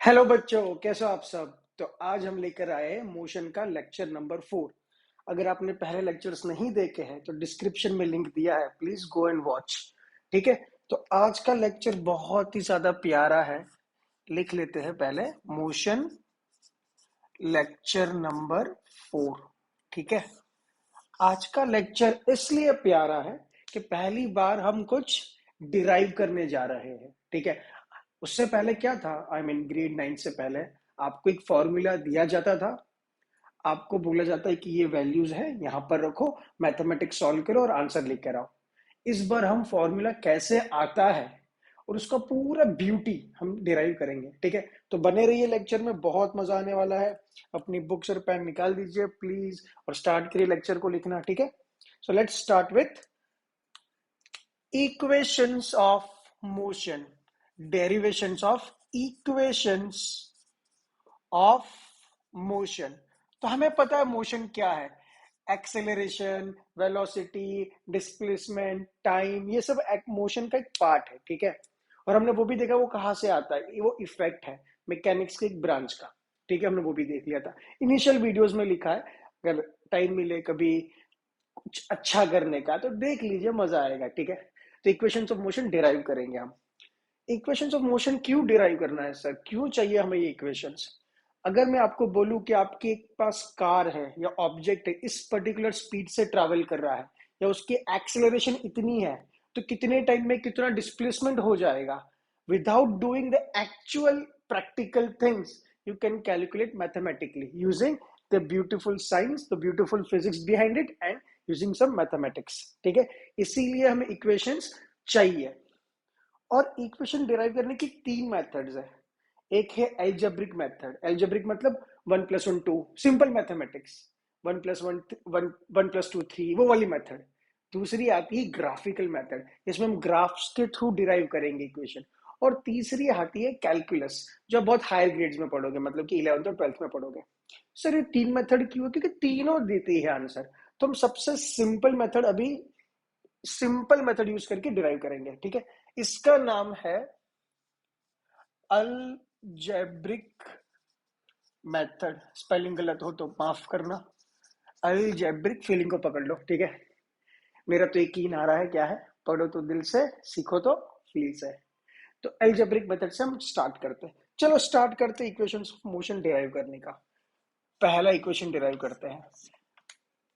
Hello बच्चों, कैसे हो आप सब। तो आज हम लेकर आए हैं मोशन का लेक्चर नंबर 4। अगर आपने पहले लेक्चर्स नहीं देखे हैं तो डिस्क्रिप्शन में लिंक दिया है, प्लीज गो एंड वॉच। ठीक है। तो आज का लेक्चर बहुत ही ज्यादा प्यारा है। लिख लेते हैं पहले मोशन लेक्चर नंबर 4। ठीक है। आज का लेक्चर इसलिए प्यारा है कि पहली बार हम कुछ डिराइव करने जा रहे हैं। ठीक है। उससे पहले क्या था, आई मीन ग्रेड 9 से पहले आपको एक फॉर्मूला दिया जाता था। आपको बोला जाता है कि ये वैल्यूज है, यहां पर रखो, मैथमेटिक्स सॉल्व करो और आंसर लेकर आओ। इस बार हम फॉर्मूला कैसे आता है और उसका पूरा ब्यूटी हम डिराइव करेंगे। ठीक है। तो बने रहिए लेक्चर में, बहुत मजा आने वाला है। अपनी बुक्स और पेन निकाल दीजिए प्लीज और स्टार्ट करिए लेक्चर को लिखना। ठीक है। So let's start with equations of motion, derivations of equations of motion। तो हमें पता है मोशन क्या है। एक्सेलरेशन, वेलोसिटी, डिस्प्लेसमेंट, टाइम, ये सब मोशन का एक पार्ट है। ठीक है। और हमने वो भी देखा वो कहाँ से आता है, वो इफेक्ट है मैकेनिक्स के एक ब्रांच का। ठीक है। हमने वो भी देख लिया था, इनिशियल वीडियोस में लिखा है। अगर टाइम मिले कभी कुछ अच्छा करने का तो देख लीजिए, मजा आएगा। ठीक है। तो इक्वेशंस ऑफ मोशन डिराइव करेंगे हम। इक्वेशंस ऑफ मोशन क्यों डिराइव करना है सर, क्यों चाहिए हमें ये इक्वेशंस। अगर मैं आपको बोलूं कि आपके पास कार है या ऑब्जेक्ट है, इस पर्टिकुलर स्पीड से ट्रैवल कर रहा है या उसकी एक्सेलरेशन इतनी है, तो कितने टाइम में कितना डिस्प्लेसमेंट हो जाएगा, without doing the actual practical things you can calculate mathematically using the beautiful science, the beautiful physics behind it and using some mathematics. ठीक है। इसीलिए हमें इक्वेशंस चाहिए। और इक्वेशन डिराइव करने की तीन मेथड्स है। एक है एल्जेब्रिक मेथड। एल्जेब्रिक मतलब 1+1 2, सिंपल मैथमेटिक्स। 1+1 1+2 3, वो वाली मेथड। दूसरी आती है ग्राफिकल मेथड, जिसमें हम ग्राफ्स के थ्रू डिराइव करेंगे इक्वेशन। और तीसरी आती है कैलकुलस, जो बहुत हायर ग्रेड्स में पढ़ोगे, मतलब कि 11th और 12th में पढ़ोगे। सर ये तीन मेथड क्यों, क्योंकि तीनों देती है आंसर। तो हम सबसे सिंपल मेथड अभी सिंपल मेथड यूज करके डिराइव करेंगे। ठीक है। इसका नाम है अलजेब्रिक मेथड। स्पेलिंग गलत हो तो माफ करना। अलजेब्रिक, फीलिंग को पकड़ लो। ठीक है। मेरा तो यकीन आ रहा है क्या है, पढ़ो तो दिल से, सीखो तो फील से। तो अलजेब्रिक मेथड से हम स्टार्ट करते हैं। चलो स्टार्ट करते हैं इक्वेशंस ऑफ मोशन डिराइव करने का। पहला इक्वेशन डिराइव करते हैं।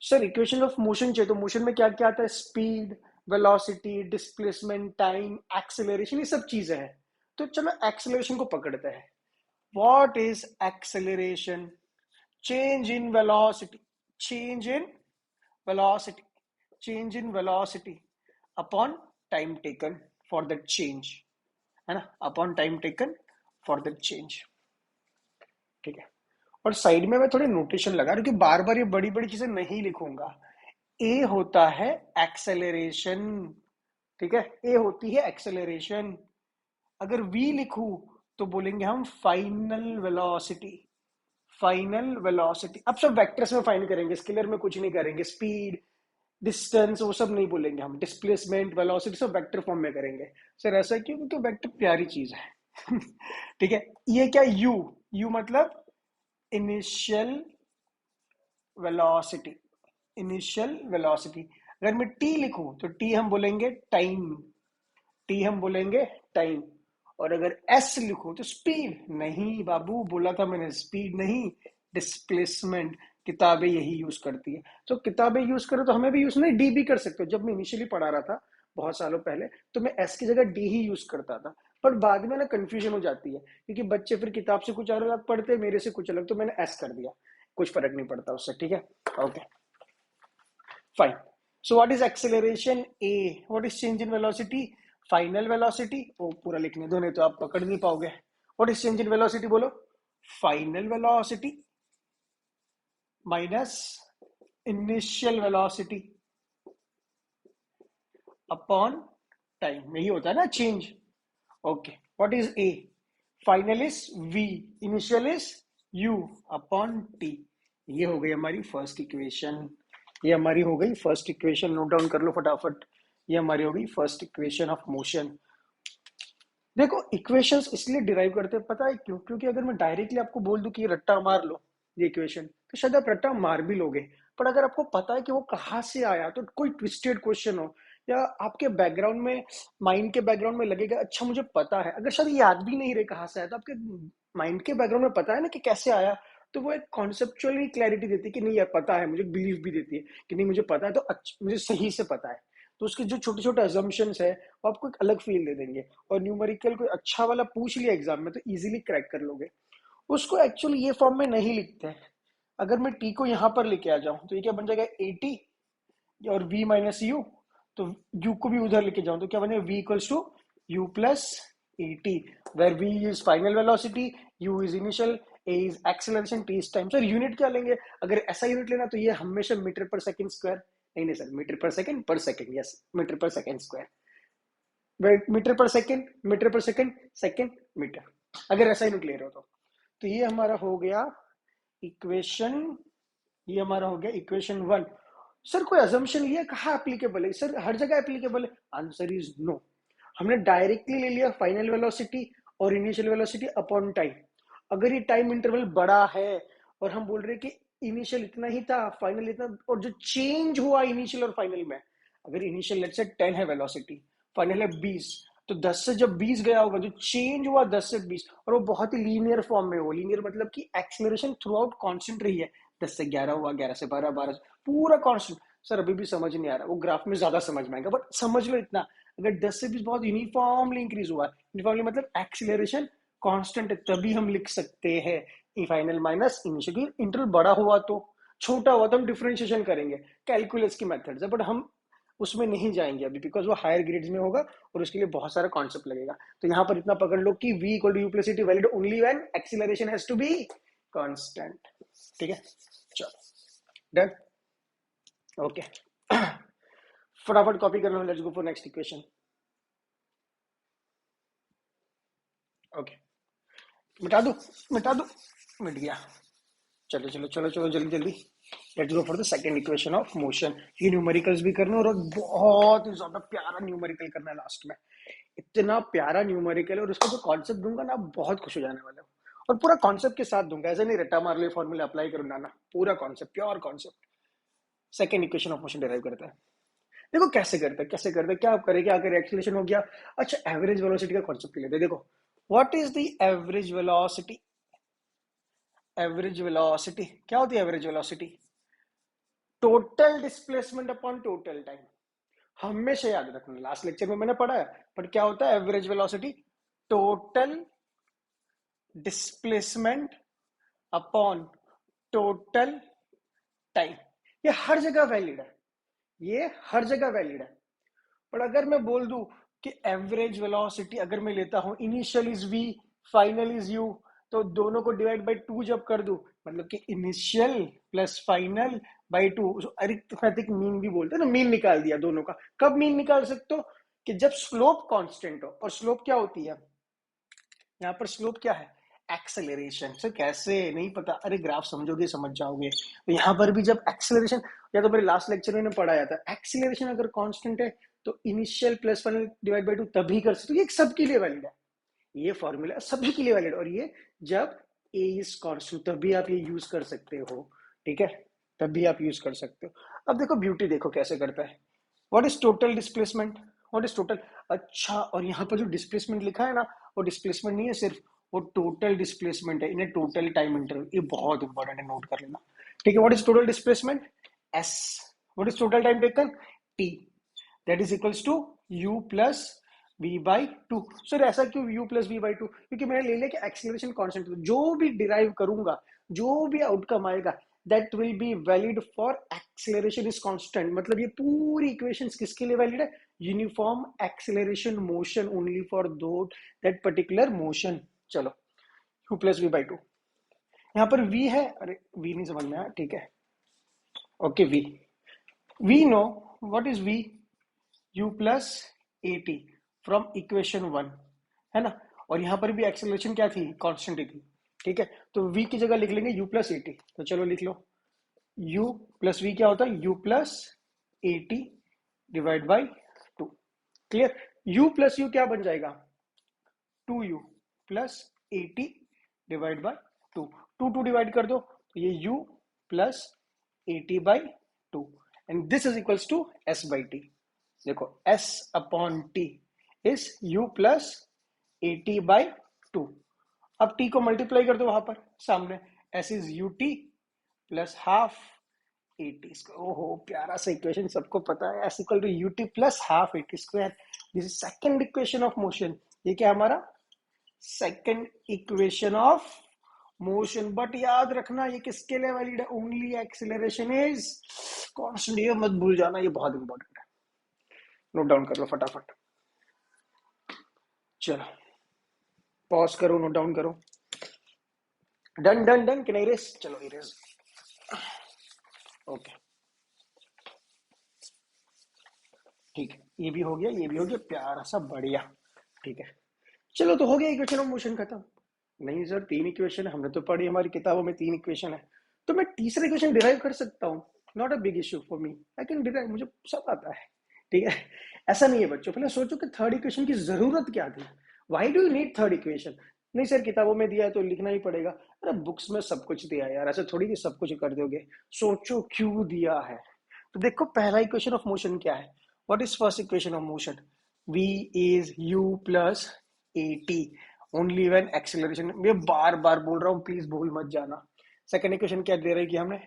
सर इक्वेशन ऑफ मोशन चाहिए तो मोशन में क्या क्या आता है, speed, velocity, displacement, time, acceleration, ये सब चीजें हैं। तो चलो एक्सेलरेशन को पकड़ते हैं। What is acceleration? Change in velocity, change in velocity, change in velocity upon time taken for that change, है ना, upon time taken for that change. ठीक है। और साइड में मैं थोड़े नोटेशन लगा क्योंकि बार बार ये बड़ी बड़ी चीजें नहीं लिखूंगा। ए होता है एक्सेलरेशन। ठीक है। ए होती है एक्सेलरेशन। अगर वी लिखूं तो बोलेंगे हम फाइनल वेलोसिटी। Final velocity. अब सब वेक्टर्स में फाइंड करेंगे, स्केलर में कुछ नहीं करेंगे। स्पीड, डिस्टेंस, वो सब नहीं बोलेंगे हम। डिस्प्लेसमेंट, वेलोसिटी सब वेक्टर फॉर्म में करेंगे। सर ऐसा क्यों, क्योंकि वेक्टर प्यारी चीज है। ठीक है। ये क्या, यू, यू मतलब इनिशियल वेलोसिटी। Initial velocity. अगर मैं टी लिखूं तो टी हम बोलेंगे टाइम। टी हम बोलेंगे टाइम। और अगर एस लिखूं तो स्पीड नहीं बाबू, बोला था मैंने, स्पीड नहीं, डिस्प्लेसमेंट। किताबें यही यूज करती है। तो किताबें यूज करो तो हमें भी यूज नहीं, डी भी कर सकते हो। जब मैं इनिशियली पढ़ा रहा था बहुत सालों पहले, तो मैं एस की जगह डी ही यूज करता था। पर बाद में ना कंफ्यूजन हो जाती है, क्योंकि बच्चे फिर किताब से कुछ अलग पढ़ते, मेरे से कुछ अलग, तो मैंने एस कर दिया। कुछ फर्क नहीं पड़ता उससे। ठीक है। Okay fine. So what is acceleration? A. What is change in velocity? Final velocity. वो पूरा लिखने दो, नहीं तो आप पकड़ नहीं पाओगे। What is change in velocity बोलो? Final velocity minus initial velocity upon time. यही होता है ना change. Okay. What is A? Final is V, initial is U upon T. ये हो गई हमारी फर्स्ट इक्वेशन। ये हमारी हो गई फर्स्ट इक्वेशन। नोट डाउन कर लो फटाफट। ये हमारी हो गई फर्स्ट इक्वेशन ऑफ मोशन। देखो इक्वेशंस इसलिए डिराइव करते हैं, पता है क्यों? क्योंकि अगर मैं डायरेक्टली आपको बोल दूं कि रट्टा मार लो ये इक्वेशन, तो शायद आप रट्टा मार भी लोगे। पर अगर आपको पता है कि वो कहाँ से आया, तो कोई ट्विस्टेड क्वेश्चन हो या आपके बैकग्राउंड में, माइंड के बैकग्राउंड में लगेगा अच्छा मुझे पता है, अगर शायद याद भी नहीं रहे कहाँ से आया, तो आपके माइंड के बैकग्राउंड में पता है ना कि कैसे आया, तो वो एक कॉन्सेप्चुअली क्लैरिटी देती है कि नहीं यार पता है, मुझे बिलीव भी देती है कि नहीं मुझे पता है, तो मुझे सही से पता है। तो उसके जो छोटे छोटे अजम्पशंस है वो आपको एक अलग फील दे देंगे। और न्यूमेरिकल कोई अच्छा वाला पूछ लिया एग्जाम में तो इजीली क्रैक कर लोगे। उसको एक्चुअली ये फॉर्म में नहीं लिखते हैं। अगर मैं टी को यहाँ पर लेके आ जाऊं तो ये क्या बन जाएगा, ए टी और v माइनस यू। तो u को भी उधर लेके जाऊं तो क्या बनेगा, v equals to u plus A t, where v is final velocity, u is initial, a is acceleration, t is time. Sir unit क्या लेंगे? अगर ऐसा यूनिट लेना तो ये हमेशा मीटर पर सेकंड स्क्वायर, नहीं नहीं sir, metre per second, yes metre per second square, metre per second, metre per second, second metre, अगर ऐसा यूनिट ले रहे हो तो ये हमारा हो गया इक्वेशन, ये हमारा हो गया इक्वेशन 1। सर कोई अजम्पशन लिया, कहाँ एप्लीकेबल है सर? हर जगह एप्लीकेबल है। Answer is no. हमने डायरेक्टली ले लिया फाइनल वेलोसिटी और इनिशियल वेलोसिटी अपॉन टाइम। अगर ये टाइम इंटरवल बड़ा है और हम बोल रहे हैं कि इनिशियल इतना ही था, फाइनल इतना, और जो चेंज हुआ इनिशियल और फाइनल में, अगर इनिशियल लेट्स से 10 है वेलोसिटी, फाइनल है 20, तो 10 से जब 20 गया होगा, जो चेंज हुआ 10 से 20, और वो बहुत ही लीनियर फॉर्म में हो, लीनियर मतलब कि एक्सेलरेशन थ्रू आउट कॉन्स्टेंट रही है, 10 से 11 हुआ, 11 से 12, 12 से पूरा कांस्टेंट। सर अभी भी समझ नहीं आ रहा, वो ग्राफ में ज्यादा समझ में आएगा, बट समझ लो इतना, अगर 10 से 20 बहुत यूनिफॉर्मली इंक्रीज हुआ, यूनिफॉर्मली मतलब एक्सीलरेशन कांस्टेंट है, तभी हम लिख सकते हैं फाइनल माइनस इनिशियल। इंटरवल बड़ा हुआ तो, छोटा हुआ तो हम डिफरेंशिएशन करेंगे, कैलकुलस की मेथड्स है, बट हम उसमें नहीं जाएंगे अभी, बिकॉज वो हायर ग्रेड्स में होगा और उसके लिए बहुत सारा कॉन्सेप्ट लगेगा। तो यहाँ पर इतना पकड़ लो कि v equal to U plus T valid only when acceleration has to be constant. ठीक है, चलो डन, ओके। फटाफट कॉपी कर लो, let's go for next equation. Okay, मिटा दो, मिटा दो, मिट गया। चलो चलो चलो चलो जल्दी जल्दी, let's go for the second equation of motion. ये न्यूमेरिकल्स भी करना और बहुत ही ज्यादा प्यारा न्यूमेरिकल करना है लास्ट में। इतना प्यारा न्यूमेरिकल है और उसका जो कॉन्सेप्ट दूंगा ना, आप बहुत खुश हो जाने वाले हो। और पूरा कॉन्सेप्ट के साथ दूंगा, ऐसा नहीं रट्टा मार ले फॉर्मूला अप्लाई करूंगा ना, पूरा concept, pure concept. Second equation of motion derive करता है। देखो कैसे करते हैं, कैसे करते हैं, क्या करें, क्या करें, एक्सीलरेशन हो गया। अच्छा एवरेज वेलोसिटी का कॉन्सेप्ट लेते हैं। देखो what is the average velocity? Average velocity क्या होती है? Average velocity total displacement upon total time. हमेशा याद रखना, लास्ट लेक्चर में मैंने पढ़ा है, बट क्या होता है average velocity? Total displacement upon total time. ये हर जगह वैलिड है, ये हर जगह वैलिड है। पर अगर मैं बोल दूं कि एवरेज वेलोसिटी अगर मैं लेता हूं, initial is v, final is u, तो दोनों को डिवाइड बाय 2 जब कर दूं, मतलब कि initial plus final by 2, arithmetic mean भी बोलते हैं ना, मीन निकाल दिया दोनों का। कब मीन निकाल सकते हो? कि जब स्लोप कांस्टेंट हो। और स्लोप क्या होती है यहाँ पर? स्लोप क्या है? एक्सेलरेशन। सर कैसे, नहीं पता? अरे ग्राफ समझोगे समझ जाओगे। तो यहाँ पर भी जब एक्सेलरेशन, या तो मेरे लास्ट लेक्चर में पढ़ाया था, एक्सेलरेशन अगर कांस्टेंट है तो initial plus final divide by 2 तभी कर सकते हो। ये सबके लिए वैलिड है, ये फॉर्मूला सभी के लिए वैलिड। और ये जब ए इज कांस्टेंट तभी आप ये यूज कर सकते हो, ठीक है, तभी आप यूज कर सकते हो। अब देखो ब्यूटी, देखो कैसे करता है। What is total displacement? What is total? अच्छा, और यहाँ पर जो डिस्प्लेसमेंट लिखा है ना, वो डिस्प्लेसमेंट नहीं है सिर्फ, वो टोटल डिस्प्लेसमेंट है इन टोटल टाइम इंटरवल। ये बहुत इंपॉर्टेंट है, नोट कर लेना। ठीक है, what is total displacement? S. What is total time taken? T. That is equals to u plus v by two. Sir ऐसा क्यों u plus v by two? क्योंकि मैंने ले लिया कि एक्सीलरेशन कांस्टेंट, जो भी डिराइव करूंगा, जो भी आउटकम आएगा, that will be valid for acceleration is constant. मतलब ये पूरी इक्वेशंस किसके लिए वैलिड है? Uniform acceleration motion, only for दो दैट पर्टिकुलर मोशन। चलो u plus v by to, यहाँ पर v है, अरे v नहीं समझ में आया, ठीक है, okay v no what is v, u plus A T from equation 1, है ना। और यहां पर भी एक्सेलरेशन क्या थी? कांस्टेंट थी, ठीक है। तो v की जगह लिख लेंगे u प्लस ए टी। तो चलो लिख लो, u प्लस v क्या होता है? u plus A T divide by 2। Clear? u plus u क्या बन जाएगा? 2u plus 80 divide by 2, 2 divide कर दो तो ये u plus 80 by 2 and this is equals to s by t. देखो s upon t is u plus 80 by 2। अब t को मल्टीप्लाई कर दो वहां पर सामने, s is u T plus half 80 square. ओहो प्यारा सा इक्वेशन, सबको पता है s equal to u T plus half 80 square. This is second equation of motion. ये क्या हमारा second equation of motion. But याद रखना ये किसके लिए वैलिड है, ओनली एक्सीलरेशन इज कांस्टेंट। ये मत भूल जाना, ये बहुत इंपॉर्टेंट है, नोट डाउन कर लो फटाफट। चलो पॉज करो, नोट डाउन करो। डन डन डन कि नहीं इरेज, चलो इरेज। ओके ठीक है, ये भी हो गया, ये भी हो गया, प्यारा सा बढ़िया। ठीक है चलो, तो हो गया इक्वेशन ऑफ मोशन खत्म। नहीं सर 3 इक्वेशन है, हमने तो पढ़ी हमारी किताबों में 3 इक्वेशन है, तो मैं तीसरा इक्वेशन डिराइव कर सकता हूँ। Not a big issue for me, I can derive, मुझे सब आता है। ठीक है ऐसा नहीं है बच्चों, पहले सोचो कि थर्ड इक्वेशन की जरूरत क्या थी, why do you need third equation. नहीं सर किताबों में दिया है तो लिखना ही पड़ेगा। अरे बुक्स में सब कुछ दिया है यार, ऐसे थोड़ी कि सब कुछ कर दोगे, सोचो क्यों दिया है। तो देखो पहला इक्वेशन ऑफ मोशन क्या है, what is first equation of motion, v is u plus at only when acceleration. मैं बार बार बोल रहा हूँ, प्लीज भूल मत जाना। सेकंड इक्वेशन क्या दे रही है हमने,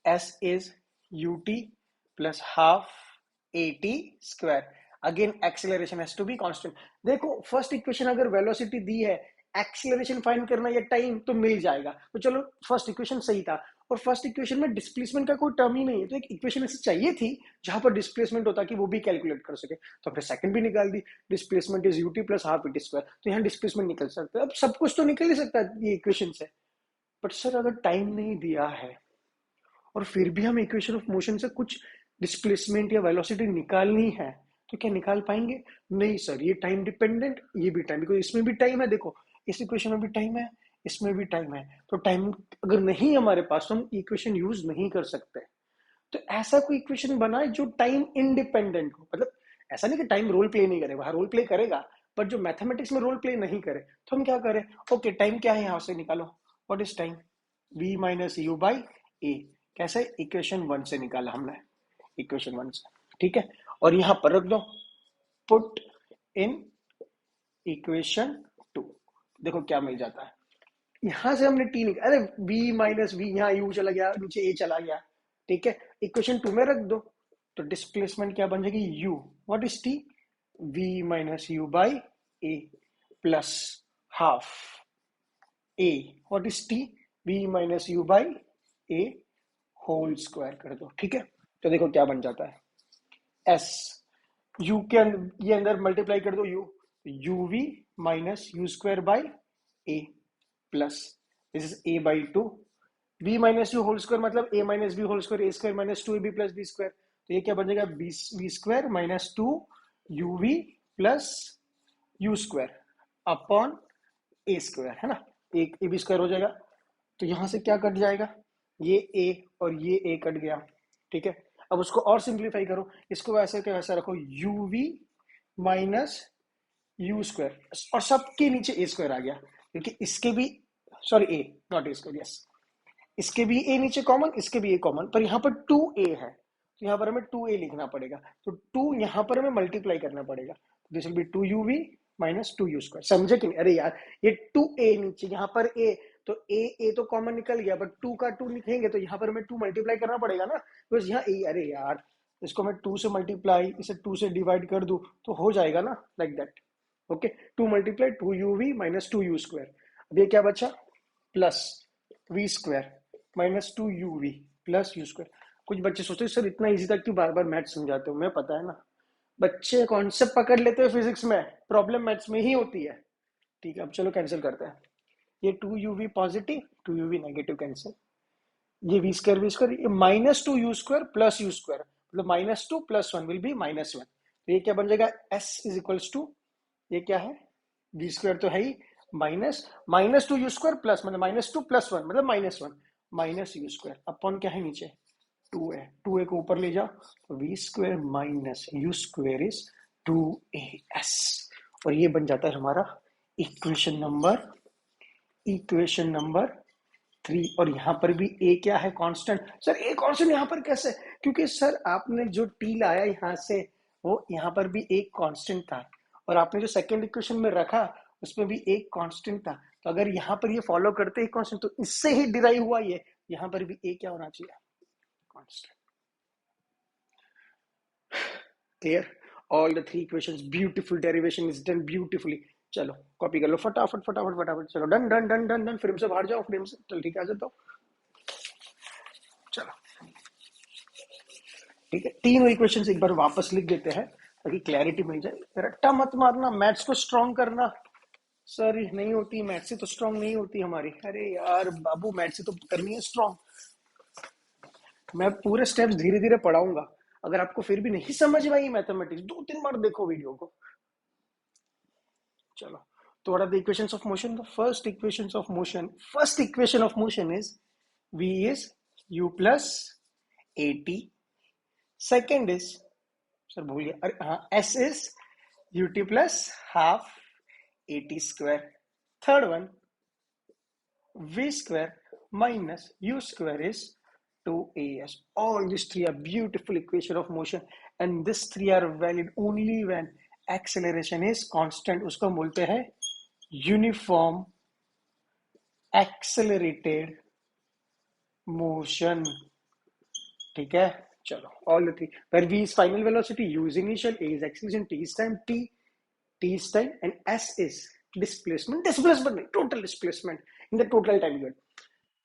s is ut plus half 80 square. Again acceleration has to be constant. देखो फर्स्ट इक्वेशन अगर वेलोसिटी दी है, एक्सेलरेशन फाइंड करना या टाइम तो मिल जाएगा, तो चलो फर्स्ट इक्वेशन सही था। और फर्स्ट इक्वेशन में डिस्प्लेसमेंट का कोई टर्म ही नहीं है, तो एक इक्वेशन ऐसी चाहिए थी जहां पर डिस्प्लेसमेंट होता कि वो भी कैलकुलेट कर सके, तो हमने सेकंड भी निकाल दी, displacement is U T plus half A T square, तो यहाँ डिस्प्लेसमेंट निकल सकता है। अब सब कुछ तो निकल ही सकता है ये इक्वेशन से, बट सर अगर टाइम नहीं दिया है और फिर भी हम इक्वेशन ऑफ मोशन से कुछ डिस्प्लेसमेंट या वेलोसिटी निकालनी है, तो क्या निकाल पाएंगे? नहीं सर ये टाइम डिपेंडेंट, ये भी टाइम, बिकॉज इसमें भी टाइम है, देखो इस इक्वेशन में भी टाइम है, इसमें भी टाइम है, तो टाइम अगर नहीं हमारे पास तो हम इक्वेशन यूज नहीं कर सकते। तो ऐसा कोई इक्वेशन बनाए जो टाइम इंडिपेंडेंट हो, मतलब ऐसा नहीं कि टाइम रोल प्ले नहीं करेगा, रोल प्ले करेगा, बट जो मैथमेटिक्स में रोल प्ले नहीं करे, तो हम क्या करें, ओके टाइम क्या है यहां से निकालो, what is time, v minus you by A. कैसे, इक्वेशन 1 से निकाला हमने, इक्वेशन 1 से। ठीक है और यहां पर रख दो, पुट इन इक्वेशन 2, देखो क्या मिल जाता है। यहां से हमने टी निकाला, अरे v माइनस वी, यहाँ यू चला गया, नीचे ए चला गया। ठीक है इक्वेशन 2 में रख दो, तो डिस्प्लेसमेंट क्या बन जाएगी, u, what is t, v minus you by a plus half a, what is t, v minus you by a whole square कर दो। ठीक है तो देखो क्या बन जाता है, s u के अंदर, ये अंदर मल्टीप्लाई कर दो u, u we minus you square by a plus this is a by 2, v minus u whole square मतलब a minus b whole square, a square minus 2ab plus b square, तो ये क्या बन जाएगा, b square minus 2 u v plus you square upon a square, है ना, एक A B square हो जाएगा। तो यहां से क्या कट जाएगा, ये a और ये a कट गया। ठीक है अब उसको और सिंप्लीफाई करो, इसको वैसे के वैसा रखो, U we minus you square, और सबके नीचे ए स्क्वायर आ गया, क्योंकि इसके भी, sorry A not a square, yes इसके भी ए नीचे कॉमन, इसके भी ए कॉमन, पर यहाँ पर 2a है, तो यहाँ पर हमें 2a लिखना पड़ेगा, तो 2 यहाँ पर हमें मल्टीप्लाई करना पड़ेगा, this will be 2uv minus 2u square. समझे कि नहीं, अरे यार ये 2a नीचे, यहाँ पर a, तो a तो कॉमन निकल गया, बट 2 का 2 लिखेंगे तो यहाँ पर हमें 2 मल्टीप्लाई करना पड़ेगा ना, बस यहाँ a, अरे यार इसको मैं 2 से मल्टीप्लाई, इसे 2 से डिवाइड कर दूं तो हो जाएगा ना, like that. Okay 2 multiply 2uv minus 2u square, अब ये क्या बचा, plus v square minus 2uv plus you square. कुछ बच्चे सोचते हैं सर इतना इजी था क्यों बार बार मैथ्स समझाते हो, मैं पता है ना, बच्चे कॉन्सेप्ट पकड़ लेते हैं फिजिक्स में, प्रॉब्लम मैथ्स में ही होती है। ठीक है अब चलो कैंसिल करते हैं, ये 2uv positive 2uv negative cancel, ये v स्क्वायर ये minus 2u square plus you square, मतलब minus 2 plus 1 will be minus 1, तो ये क्या बन जाएगा, s इज इक्वल्स टू, ये क्या है, v स्क्वायर तो है ही, minus minus 2u square plus, मतलब माइनस 2 प्लस 1 मतलब minus 1 minus you square upon क्या है नीचे 2a, 2a को ऊपर ले जाओ तो v square minus you square is 2as, और ये बन जाता है हमारा इक्वेशन नंबर 3। और यहां पर भी ए क्या है, कांस्टेंट। सर ए कांस्टेंट यहां पर कैसे? क्योंकि सर आपने जो टी लाया यहां से, वो यहां पर भी एक कांस्टेंट था, और आपने जो सेकंड इक्वेशन में रखा उसमें भी एक कांस्टेंट था। तो अगर यहाँ पर ये फॉलो करते एक कांस्टेंट, तो इससे ही डिराइव हुआ ये। यहाँ पर भी ए क्या होना चाहिए, constant. Clear? All the 3 equations, beautiful derivation is done beautifully. चलो कॉपी कर लो फटाफट फटाफट फटाफट। चलो done done done done done. Frame से बाहर जाओ, फ्रेम से। चल ठीक है, आ जाता हूँ। चलो ठीक है, तीनों इक्वेशंस एक बार वापस लिख देते हैं ताकि क्लैरिटी मिल जाए। रट्टा मत मारना, मैथ्स को स्ट्रॉन्ग करना। सर नहीं होती, मैथ्स से तो स्ट्रॉन्ग नहीं होती हमारी। अरे यार बाबू, मैथ्स से तो करनी है स्ट्रॉन्ग। मैं पूरे स्टेप्स धीरे धीरे पढ़ाऊंगा। अगर आपको फिर भी नहीं समझ में आई मैथमेटिक्स, 2-3 बार देखो वीडियो को। चलो, तो what are the equations of motion? The first equation of motion is v is u plus at. Second is, sir भूल गया, अरे हाँ, s is ut plus half at square. Third one, v square minus u square is 2as. All these three are beautiful equation of motion, and these three are valid only when acceleration is constant. उसको बोलते हैं uniform accelerated motion. ठीक है, चलो all the three. Where v is final velocity, u is initial, a is acceleration, t is time, t is time, and s is displacement नहीं, total displacement in the total time unit।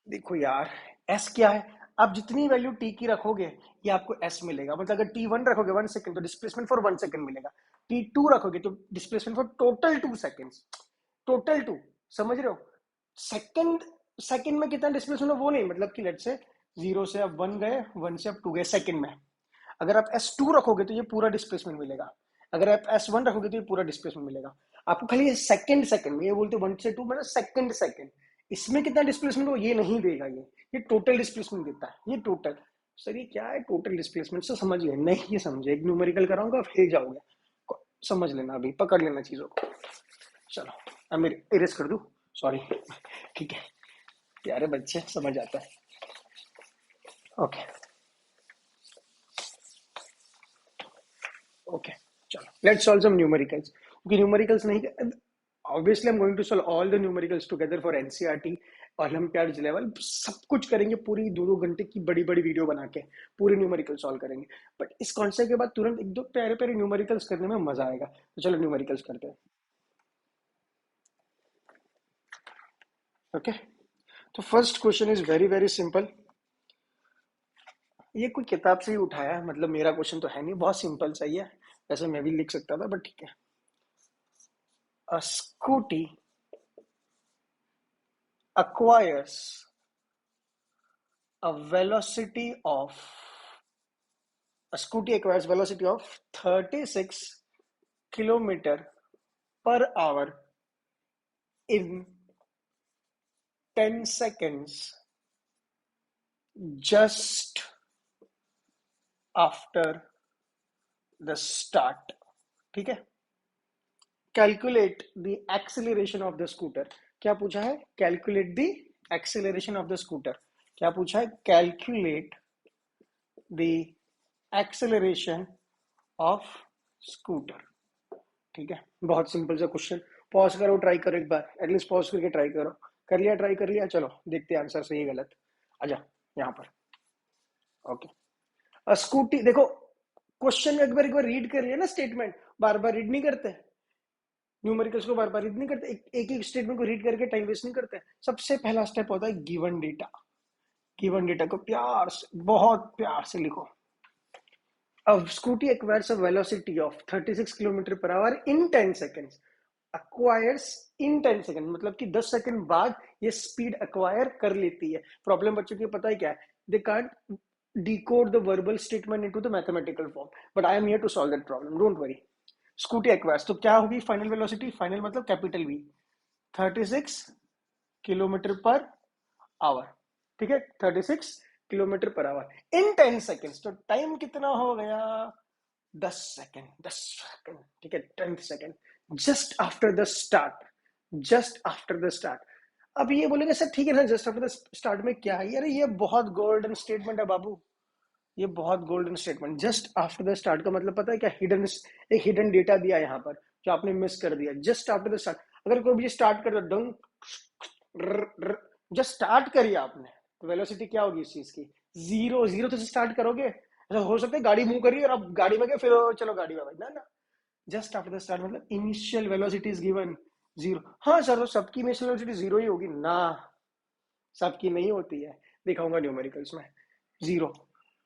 देखो यार, s क्या है? आप जितनी value t की रखोगे ये आपको s मिलेगा। मतलब अगर t1 रखोगे 1 सेकंड, तो डिस्प्लेसमेंट फॉर 1 सेकंड मिलेगा। t2 रखोगे तो displacement for total 2 seconds. Total 2, समझ रहे हो? सेकंड सेकंड में कितना डिस्प्लेसमेंट है वो नहीं, मतलब कि लेट्स से 0 से अब 1 गए, 1 से अब 2 गए सेकंड में। अगर आप S2 रखोगे तो ये पूरा डिस्प्लेसमेंट मिलेगा। अगर आप S1 रखोगे तो ये पूरा डिस्प्लेसमेंट मिलेगा। आपको खाली सेकंड सेकंड में, ये बोलते 1 से 2 मतलब सेकंड सेकंड, इसमें कितना डिस्प्लेसमेंट हो ये नहीं देगा। ये टोटल डिस्प्लेसमेंट देता है, ये टोटल। सर ये क्या है टोटल डिस्प्लेसमेंट? से समझ गए? नहीं ये समझे, एक न्यूमेरिकल कराऊंगा फिर जाओगे। समझ लेना, अभी पकड़ लेना चीजों को। चलो अब मेरे इरेज कर दूं, सॉरी। ठीक है, प्यारे बच्चे, समझ आता है। ओके ओके, चलो लेट्स सॉल्व सम न्यूमेरिकल्स। क्योंकि न्यूमेरिकल्स नहीं, obviously I am going to solve all the numericals together for NCERT olympiad level. सब कुछ करेंगे, पूरी 2-2 घंटे की बड़ी बड़ी वीडियो बना के पूरे न्यूमेरिकल सॉल्व करेंगे। बट इस कॉन्सेप्ट के बाद तुरंत 1-2 प्यारे प्यारे न्यूमेरिकल्स करने में मजा आएगा। तो चलो न्यूमेरिकल्स करते हैं। ओके, तो first question is very very simple. ये कोई किताब से ही उठाया है, मतलब मेरा क्वेश्चन तो है नहीं, बहुत सिंपल सा ही है। वैसे मैं भी लिख सकता था, बट ठीक है। A scooty acquires a velocity of a scooty acquires velocity of 36 kilometer per hour in 10 seconds just after the start। ठीक है, calculate the acceleration of the scooter. क्या पूछा है? Calculate the acceleration of the scooter. क्या पूछा है? Calculate the acceleration of scooter. ठीक है, बहुत सिंपल सा क्वेश्चन। पॉज करो, ट्राई करो एक बार, एटलीस्ट पॉज करके ट्राई करो। कर लिया? ट्राई कर लिया? चलो देखते हैं आंसर सही है गलत। आजा यहाँ पर। ओके, स्कूटी, देखो क्वेश्चन एक बार रीड कर लिया ना, स्टेटमेंट बार बार रीड नहीं करते न्यूमेरिकल्स को, बार बार रीड नहीं करते, एक एक स्टेटमेंट को रीड करके टाइम वेस्ट नहीं करते। सबसे पहला स्टेप होता है गिवन डेटा। गिवन डेटा को प्यार से, बहुत प्यार से लिखो। A scooty acquires a velocity of 36 kilometre per hour in 10 seconds। acquires in 10 seconds मतलब कि 10 सेकंड बाद ये स्पीड acquire कर लेती है। प्रॉब्लम बच्चों की पता है क्या है? They can't decode the verbal statement into the mathematical form, but I am here to solve that problem, don't worry। Scooty acquires, तो क्या होगी फाइनल वेलोसिटी? फाइनल मतलब capital V, 36 kilometre per hour. ठीक है, 36 किलोमीटर पर आवर इन 10 seconds. तो time कितना हो गया? 10 सेकेंड। 10 सेकेंड, ठीक है, 10 second just after the start. Just after the start. अब ये बोलेंगे सर ठीक है ना, जस्ट आफ्टर द स्टार्ट में क्या है? अरे ये बहुत गोल्डन स्टेटमेंट है बाबू, ये बहुत golden statement. Just after the start का मतलब पता है क्या? हिडन, एक हिडन डेटा दिया यहाँ पर जो आपने मिस कर दिया। जस्ट आफ्टर द स्टार्ट, अगर कोई भी स्टार्ट कर दो, जस्ट स्टार्ट करिए आपने, तो वेलोसिटी क्या होगी इस चीज की? जीरो। जीरो तो स्टार्ट करोगे, ऐसा हो सकता है गाड़ी मूव करिए और आप गाड़ी में गए, फिर चलो गाड़ी में ना ना। जस्ट आफ्टर द स्टार्ट मतलब initial velocity is given zero. हाँ सर, तो सबकी इनिशियल वेलोसिटी जीरो ही होगी ना? सबकी नहीं होती है, दिखाऊंगा न्यूमेरिकल्स में। जीरो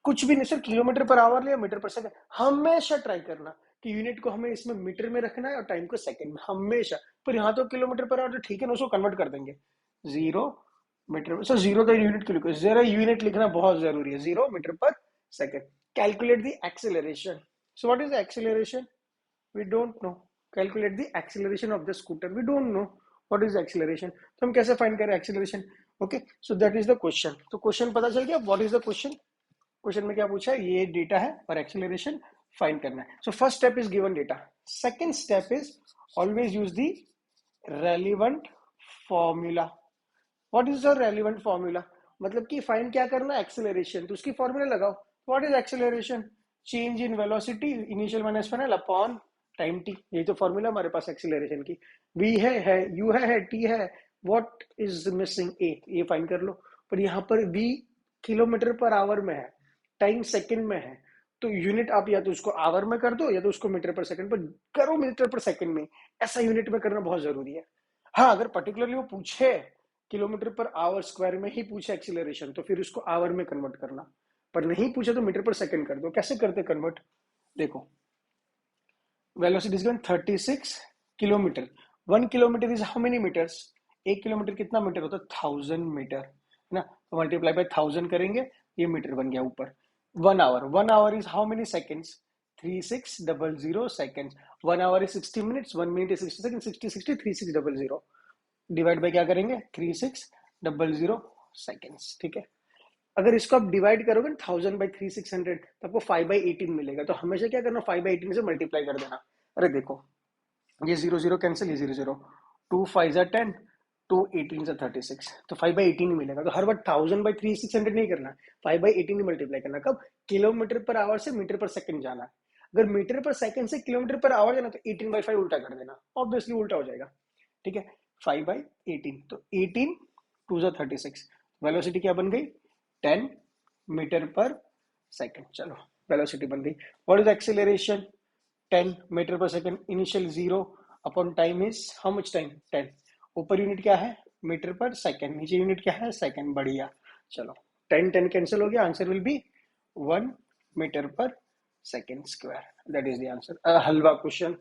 कुछ भी नहीं सर, किलोमीटर पर आवर या मीटर पर सेकंड। हमेशा ट्राई करना कि यूनिट को हमें इसमें मीटर में रखना है और टाइम को सेकंड में, हमेशा। पर यहाँ तो किलोमीटर पर आवर, तो ठीक है ना, उसको कन्वर्ट कर देंगे। जीरो मीटर में, सर जीरो का यूनिट क्यों लिखो? जरा यूनिट लिखना बहुत जरूरी है। Zero metre per second. Calculate the acceleration. So what is the acceleration? we don't know. Calculate the acceleration of the scooter, we don't know what is acceleration, तो हम कैसे फाइंड करें acceleration? Okay, so that is the question. तो question पता चल गया what is the question. Question में क्या पूछा है? ये डेटा है और एक्सेलरेशन फाइंड करना है। So first step is given data. Second step is always use the relevant formula. What is the relevant formula? मतलब कि फाइंड क्या करना है? एक्सेलरेशन, तो उसकी फॉर्मूला लगाओ। What is acceleration? Change in velocity initial minus final upon time T. यही तो फॉर्मूला हमारे पास एक्सेलरेशन की। v है u है t है, व्हाट इज मिसिंग? ए, ये फाइंड कर लो। पर यहाँ पर v किलोमीटर पर आवर में है, टाइम सेकंड में है, तो यूनिट आप या तो उसको आवर में कर दो या तो उसको मीटर पर सेकंड पर करो, मीटर पर सेकंड में। ऐसा यूनिट में करना बहुत जरूरी है। हाँ, अगर पर्टिकुलरली वो पूछे किलोमीटर पर आवर स्क्वायर में ही पूछे एक्सीलरेशन, तो फिर उसको आवर में कन्वर्ट करना। पर नहीं पूछे तो मीटर पर सेकंड कर दो। कैसे करते कन्वर्ट? देखो, velocity is given 36 kilometre. 1 kilometre is how many metres? 1 kilometre कितना मीटर होता है? 1000 मीटर, है ना? तो मल्टीप्लाई बाय 1000 करेंगे, ये मीटर बन गया ऊपर। 1 hour, 1 hour is how many seconds? 3600 seconds. 1 hour is 60 minutes, 1 minute is 60 second, 60 3600। Divide by क्या करेंगे? 3600 सेकेंड्स, ठीक है। अगर इसको आप डिवाइड करोगे 1000/3600 तो आपको 5/18 मिलेगा। तो हमेशा क्या करना? 5/18 से मल्टीप्लाई कर देना। अरे देखो, ये 0 0 कैंसिल, ये 0 0, 2 5 10, 2 18 36, तो 5/18 मिलेगा। तो हर बार 1000/3600 नहीं करना, 5/18 ही मल्टीप्लाई करना। कब? किलोमीटर पर आवर से मीटर पर सेकंड जाना। अगर मीटर पर सेकंड से किलोमीटर पर आवर जाना तो 18/5 उल्टा कर देना, ऑब्वियसली उल्टा हो जाएगा, ठीक है। 5/18, तो 18 2 36, वेलोसिटी क्या बन गई? 10 मीटर पर सेकंड। चलो, वेलोसिटी बन गई। What is acceleration? 10 metre per second. Initial 0 upon time is how much time? 10। ऊपर यूनिट क्या है? Metre per second. नीचे यूनिट क्या है? सेकंड। बढ़िया। चलो, 10 10 कैंसिल हो गया, answer will be 1 metre per second square. That is the answer. हलवा क्वेश्चन,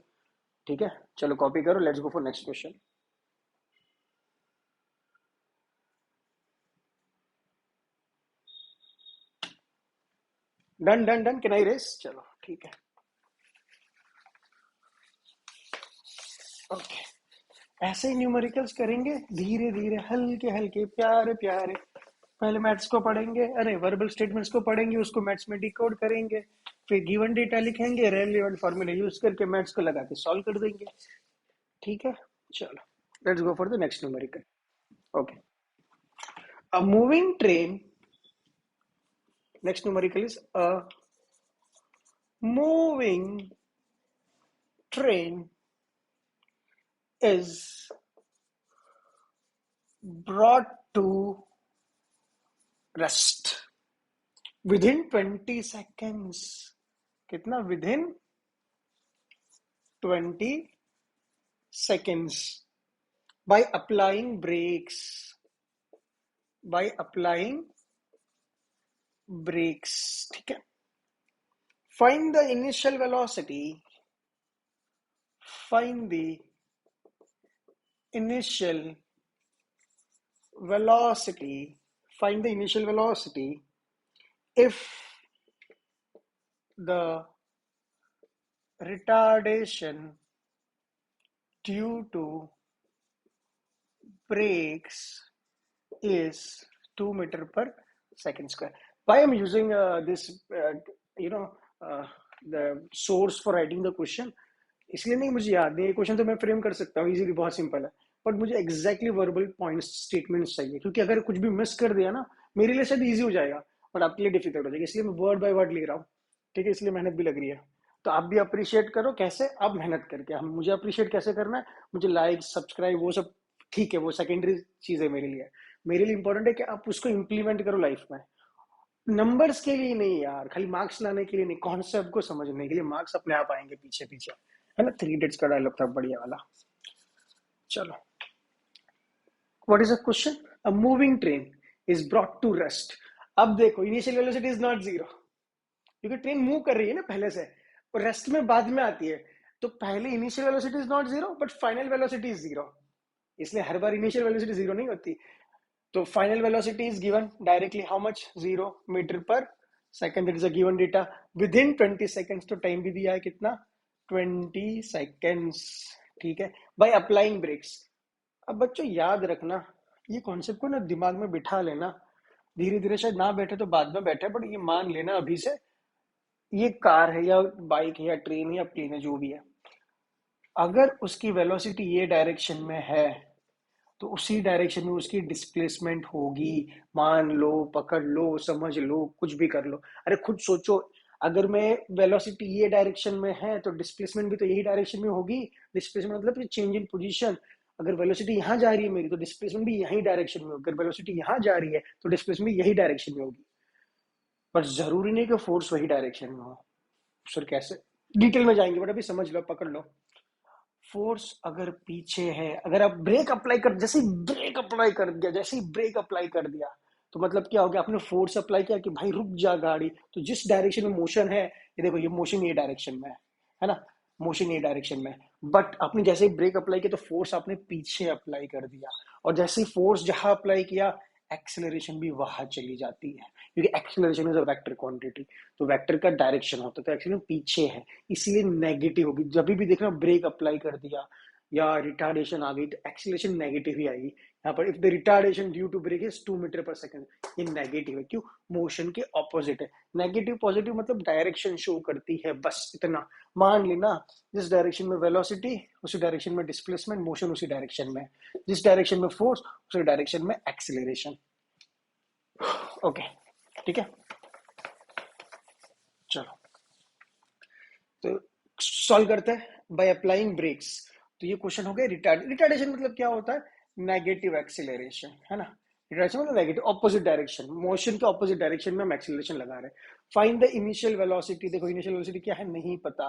ठीक है। चलो कॉपी करो, let's go for next question. Done done done, can I erase? चलो ठीक है, ओके। ऐसे ही न्यूमेरिकल्स करेंगे, धीरे धीरे, हल्के हल्के, प्यारे प्यारे। पहले मैथ्स को पढ़ेंगे, अरे वर्बल स्टेटमेंट्स को पढ़ेंगे, उसको मैथ्स में डिकोड करेंगे, फिर गिवन डेटा लिखेंगे, रेलेवेंट फॉर्मूला यूज करके मैथ्स को लगा के सॉल्व कर देंगे, ठीक है। चलो, let's go for the next numerical. Okay, a moving train, next numerical is a moving train is brought to rest within 20 seconds. कितना? within 20 seconds by applying brakes, by applying brakes, ठीक है। find the initial velocity, find the initial velocity, find the initial velocity if the retardation due to brakes is 2 meter per second square. Why I'm using this, you know, the source for writing the question? इसलिए नहीं, मुझे याद नहीं, ये question तो मैं frame कर सकता हूँ इजीली, बहुत सिंपल है। बट मुझे एग्जैक्टली वर्बल पॉइंट स्टेटमेंट्स चाहिए, क्योंकि अगर कुछ भी मिस कर दिया ना, मेरे लिए शायद ईजी हो जाएगा बट आपके लिए डिफिकल्ट हो जाएगा, इसलिए मैं वर्ड बाय वर्ड ले रहा हूँ। ठीक है, इसलिए मेहनत भी लग रही है। तो आप भी अप्रिशिएट करो, कैसे? आप मेहनत करके। हम मुझे अप्रिशिएट कैसे करना है? मुझे लाइक सब्सक्राइब वो सब ठीक है, वो सेकेंडरी चीज है मेरे लिए। मेरे लिए इंपॉर्टेंट है कि आप उसको इम्प्लीमेंट करो लाइफ में। नंबर्स के लिए नहीं यार, खाली मार्क्स लाने के लिए नहीं, कॉन्सेप्ट को समझने के लिए। मार्क्स अपने आप आएंगे पीछे पीछे, है ना। थ्री इडियट्स का डायलॉग था बढ़िया वाला। चलो, what is a question? A moving train is brought to rest. अब देखो, initial velocity is not zero, क्योंकि ट्रेन मूव कर रही है ना पहले से, और रेस्ट में बाद में आती है। तो पहले initial velocity is not zero but final velocity is zero, इसलिए हर बार इनिशियल वेलोसिटी जीरो नहीं होती। तो final velocity is given directly, how much? 0 metre per second, that is a given data within 20 seconds. तो time भी दिया है कितना? 20 सेकेंड्स। ठीक है, बाय अप्लाइंग ब्रेक्स। अब बच्चों याद रखना, ये कॉन्सेप्ट को ना दिमाग में बिठा लेना। धीरे धीरे शायद ना बैठे तो बाद में बैठे, बट ये मान लेना अभी से, ये कार है या बाइक है या ट्रेन है या प्लेन है, जो भी है, अगर उसकी वेलोसिटी ये डायरेक्शन में है तो उसी डायरेक्शन में उसकी डिस्प्लेसमेंट होगी। मान लो, पकड़ लो, समझ लो, कुछ भी कर लो। अरे खुद सोचो, अगर मैं वेलोसिटी ये डायरेक्शन में है तो डिस्प्लेसमेंट भी तो यही डायरेक्शन में होगी। डिस्प्लेसमेंट मतलब चेंज इन पोजीशन। अगर वेलोसिटी यहाँ जा रही है मेरी, तो डिस्प्लेसमेंट भी यही डायरेक्शन में होगी। अगर वेलोसिटी यहाँ जा रही है तो डिस्प्लेसमेंट भी यही डायरेक्शन में होगी। पर जरूरी नहीं कि फोर्स वही डायरेक्शन में हो। सर कैसे? डिटेल में जाएंगे, बट अभी समझ लो, पकड़ लो। फोर्स अगर पीछे है, अगर आप ब्रेक अप्लाई कर, जैसे ही ब्रेक अप्लाई कर दिया, जैसे ही ब्रेक अप्लाई कर दिया, तो मतलब क्या हो गया? आपने फोर्स अप्लाई किया कि भाई रुक जा गाड़ी। तो जिस डायरेक्शन में मोशन है, ये देखो, ये मोशन ये डायरेक्शन में है ना, मोशन ये डायरेक्शन में। बट आपने जैसे ही ब्रेक अप्लाई किया तो फोर्स आपने पीछे अप्लाई कर दिया, और जैसे ही फोर्स जहां अप्लाई किया, एक्सेलरेशन भी वहां चली जाती है, क्योंकि acceleration is a vector quantity. तो वेक्टर का डायरेक्शन होता है, तो एक्चुअली पीछे है, इसीलिए नेगेटिव होगी। जब भी देखना ब्रेक अप्लाई कर दिया या रिटार्डेशन आ गई, तो एक्सेलरेशन नेगेटिव ही आएगी। यहाँ पर if the retardation due to brake is 2 metre per second, ये नेगेटिव है। क्यों? मोशन के ऑपोजिट है। नेगेटिव पॉजिटिव मतलब डायरेक्शन शो करती है, बस इतना मान लेना। जिस डायरेक्शन में वेलोसिटी, उसी डायरेक्शन में डिस्प्लेसमेंट, मोशन उसी डायरेक्शन में। जिस डायरेक्शन में फोर्स, उसी डायरेक्शन में एक्सेलरेशन। ओके, ठीक है, चलो तो सॉल्व करते हैं बाय अप्लाइंग ब्रेक्स। तो ये क्वेश्चन हो गया रिटार्डेशन मतलब क्या होता है? नेगेटिव एक्सीलरेशन, है ना। रिटार्डेशन मतलब नेगेटिव, ऑपोजिट डायरेक्शन, मोशन के ऑपोजिट डायरेक्शन में हम एक्सीलरेशन लगा रहे हैं। Find the initial velocity. देखो इनिशियल वेलोसिटी क्या है, नहीं पता।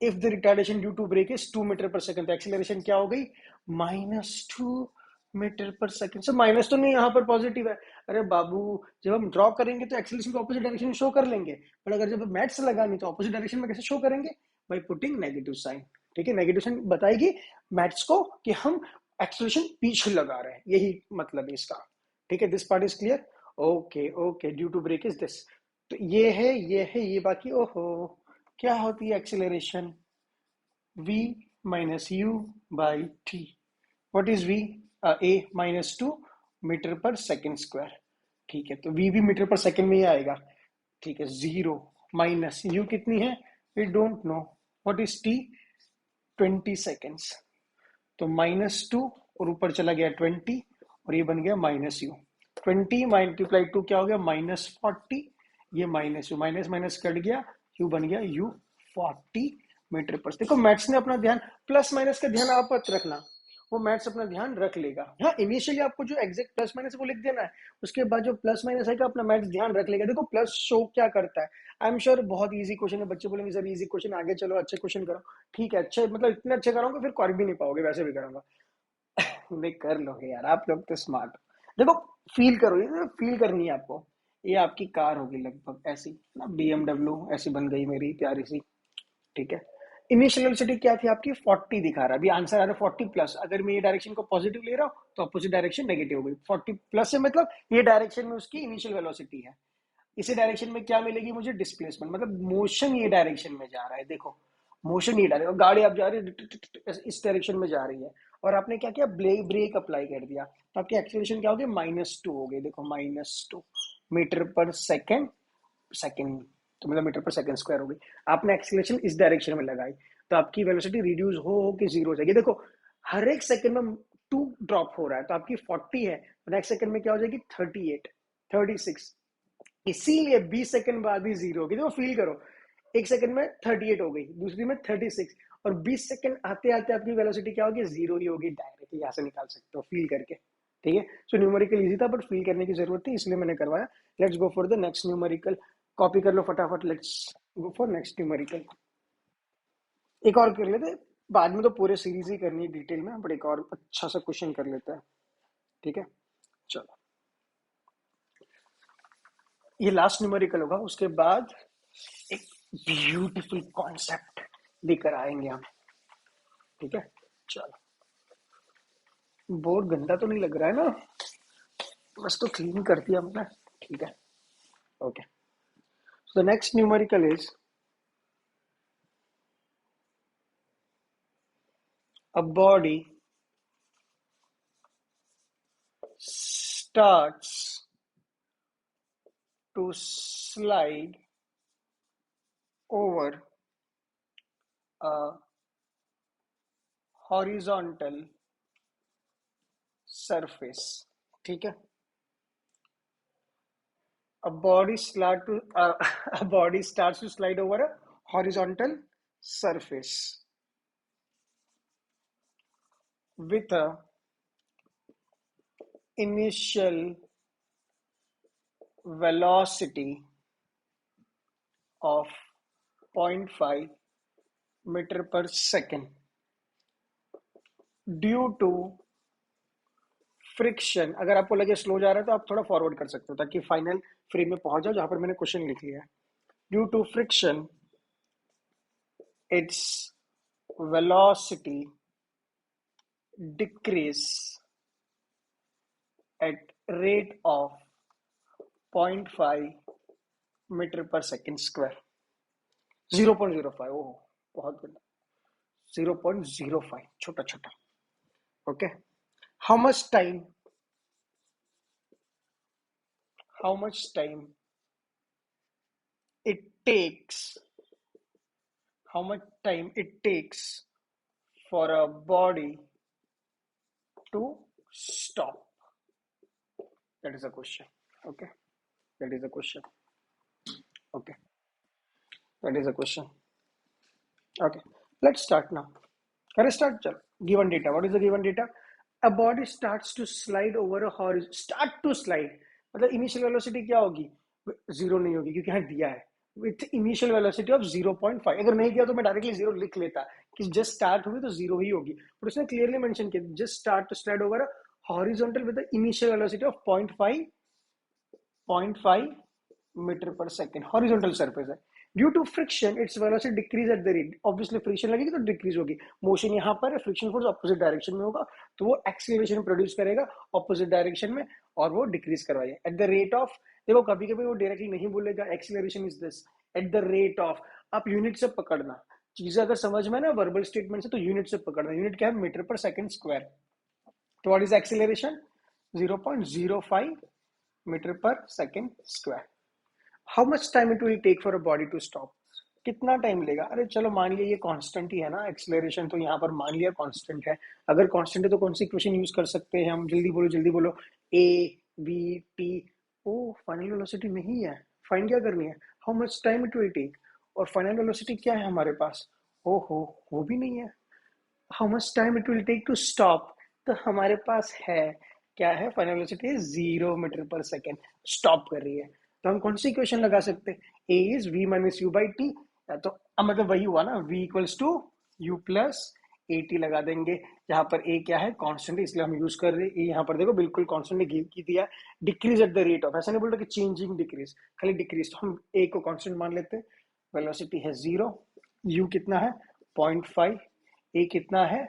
If the retardation due to brake is 2 metre per second, तो एक्सीलरेशन क्या हो गई? -2 metre per second. Sir minus तो नहीं, यहाँ पर पॉजिटिव है। अरे बाबू, जब हम ड्रॉ करेंगे तो एक्सीलरेशन को ऑपोजिट डायरेक्शन में शो कर लेंगे, पर अगर जब मैथ्स लगानी तो ऑपोजिट डायरेक्शन में कैसे शो करेंगे? By putting negative sign. ठीक है, नेगेटिव साइन बताएगी मैथ्स को कि हम एक्सीलरेशन पीछे लगा रहे हैं, यही मतलब है इसका। ठीक है, this part is clear. Okay okay, due to brake is this. तो ये है, ये है, ये बाकी। ओहो, क्या होती है acceleration? v minus u by t. What is v? A -2 metre per second square. ठीक है, तो v भी मीटर पर सेकेंड में ही आएगा। ठीक है, 0 - u कितनी है? We don't know. What is t? 20 seconds. तो -2 और ऊपर चला गया 20, और ये बन गया -u। 20 × 2 क्या हो गया? -40। ये -u, माइनस माइनस कट गया, u बन गया u 40 मीटर पर। देखो मैथ्स ने अपना ध्यान, प्लस माइनस का ध्यान आप मत रखना, वो मैथ्स अपना ध्यान रख लेगा। हाँ, इनिशियली आपको जो एग्जैक्ट प्लस माइनस वो लिख देना है, उसके बाद जो प्लस माइनस है अपना मैथ्स ध्यान रख लेगा। देखो प्लस शो क्या करता है, आई एम श्योर बहुत इजी क्वेश्चन है। बच्चे बोलेंगे सर इजी क्वेश्चन, आगे चलो अच्छे क्वेश्चन करो। ठीक है, अच्छे मतलब इतने अच्छे कराऊंगा फिर कर भी नहीं पाओगे, वैसे भी करूंगा। नहीं, कर लोगे यार, आप लोग तो स्मार्ट हो। देखो फील करो, ये फील करनी है आपको। ये आपकी कार होगी लगभग ऐसी ना, BMW ऐसी बन गई मेरी प्यारी सी। ठीक है, इनिशियल वेलोसिटी क्या थी आपकी? 40 दिखा रहा है, अभी आंसर आ रहा है 40+। अगर मैं ये डायरेक्शन को पॉजिटिव ले रहा हूँ तो अपोजिट डायरेक्शन नेगेटिव हो गई। 40+ से मतलब ये डायरेक्शन में उसकी इनिशियल वेलोसिटी है। इसी डायरेक्शन में क्या मिलेगी मुझे? डिस्प्लेसमेंट, मतलब मोशन ये डायरेक्शन में जा रहा है। देखो मोशन ये डायरेक्शन, गाड़ी आप जा रही है इस डायरेक्शन में जा रही है, और आपने क्या किया? ब्रेक अप्लाई कर दिया, तो आपकी एक्सीलरेशन क्या हो गई? -2 हो गई। देखो -2 मीटर पर सेकेंड, सेकेंड तो मतलब मीटर पर सेकेंड स्क्वायर हो गई। आपने एक्सीलरेशन इस डायरेक्शन में लगाई, तो आपकी वेलोसिटी रिड्यूस हो के जीरो हो जाएगी। देखो हर एक सेकंड में 2 ड्रॉप हो रहा है, तो आपकी 40 है, नेक्स्ट सेकंड में क्या हो जाएगी 38, 36, इसीलिए 20 सेकंड बाद ही जीरो होगी। तो फील करो, एक सेकंड में 38 हो गई, दूसरी में 36, और 20 सेकंड आते आते आपकी वेलोसिटी क्या होगी, जीरो ही होगी। डायरेक्टली यहाँ से निकाल सकते हो फील करके, ठीक है। सो न्यूमेरिकल इजी था, बट फील करने की जरूरत थी, इसलिए मैंने करवाया। Let's go for the next numerical. Copy कर लो फटाफट, let's go for next numerical. एक और कर लेते, बाद में तो पूरे सीरीज ही करनी है डिटेल में, बट एक और अच्छा सा क्वेश्चन कर लेते हैं, ठीक है। चलो, ये लास्ट न्यूमेरिकल होगा, उसके बाद एक ब्यूटीफुल कॉन्सेप्ट लेकर आएंगे हम, ठीक है। चलो, बोर्ड गंदा तो नहीं लग रहा है ना, बस तो क्लीन कर दिया हमने, ठीक है। Okay, so the next numerical is a body starts to slide over a horizontal surface, ठीक है। a body start to a body starts to slide over a horizontal surface with a initial velocity of 0.5 metre per second due to friction. अगर आपको लगे slow जा रहा है तो आप थोड़ा फॉरवर्ड कर सकते हो ताकि फाइनल फ्रेम में पहुंच जाओ जहां पर मैंने क्वेश्चन लिख लिया है। Due to friction it's velocity decrease at rate of 0.5 metre per second square. 0.05, ओह बहुत गंदा, 0.05, छोटा छोटा, okay. How much time it takes how much time it takes for a body to stop? That is a question, okay, that is a question, okay, that is a question, okay. Let's start now. Can I start? Chalo. Given data, what is the given data? A body starts to slide over a horizon, start to slide मतलब initial velocity क्या होगी, zero नहीं होगी क्योंकि यहाँ दिया है with initial velocity of 0.5। अगर नहीं दिया तो मैं डायरेक्टली जीरो लिख लेता कि जस्ट स्टार्ट हुई तो जीरो ही होगी, पर उसने क्लियरली मेंशन किया just start to slide over horizontal with the initial velocity of 0.5 metre per second, horizontal surface है। Due to friction it's velocity decrease at the rate, obviously friction लगेगी तो decrease होगी, motion यहाँ पर है, friction force opposite direction में होगा तो वो एक्सीलरेशन प्रोड्यूस करेगा ऑपोजिट डायरेक्शन में और वो डिक्रीज करवाएगा एट द रेट ऑफ। देखो कभी कभी वो डायरेक्टली नहीं बोलेगा acceleration is this eight the rate of, आप यूनिट से पकड़ना चीजें, अगर समझ में ना वर्बल स्टेटमेंट से तो यूनिट से पकड़ना, यूनिट क्या है मीटर पर सेकेंड स्क्वायर। तो what is acceleration 0.05 metre per second square. How much time it will take for a body to stop, कितना टाइम लेगा। अरे चलो मान लिया ये कांस्टेंट ही है ना एक्सीलरेशन, तो यहाँ पर मान लिया कांस्टेंट है, अगर कांस्टेंट है तो कौन सी इक्वेशन यूज कर सकते हैं हम, जल्दी बोलो जल्दी बोलो, ए वी टी। ओ फाइनल वेलोसिटी नहीं है, फाइंड क्या करनी है, how much time it will take, और फाइनल वेलोसिटी क्या है हमारे पास, ओहो वो भी नहीं है। How much time it will take to stop, तो हमारे पास है क्या है, final velocity 0 metre per second stop कर रही है, तो हम कौन सी इक्वेशन लगा सकते हैं, A is V minus you by T, तो अब मतलब वही हुआ ना, v equals to U plus A T लगा देंगे, जहां पर ए क्या है कांस्टेंट है इसलिए हम यूज कर रहे हैं, यहाँ पर देखो बिल्कुल कांस्टेंट ने गिव की दिया, decrease at the rate of, ऐसा नहीं बोलता कि चेंजिंग डिक्रीज, खाली डिक्रीज, तो हम ए को कांस्टेंट मान लेते हैं, वेलोसिटी है 0, यू कितना है 0.5, ए कितना है,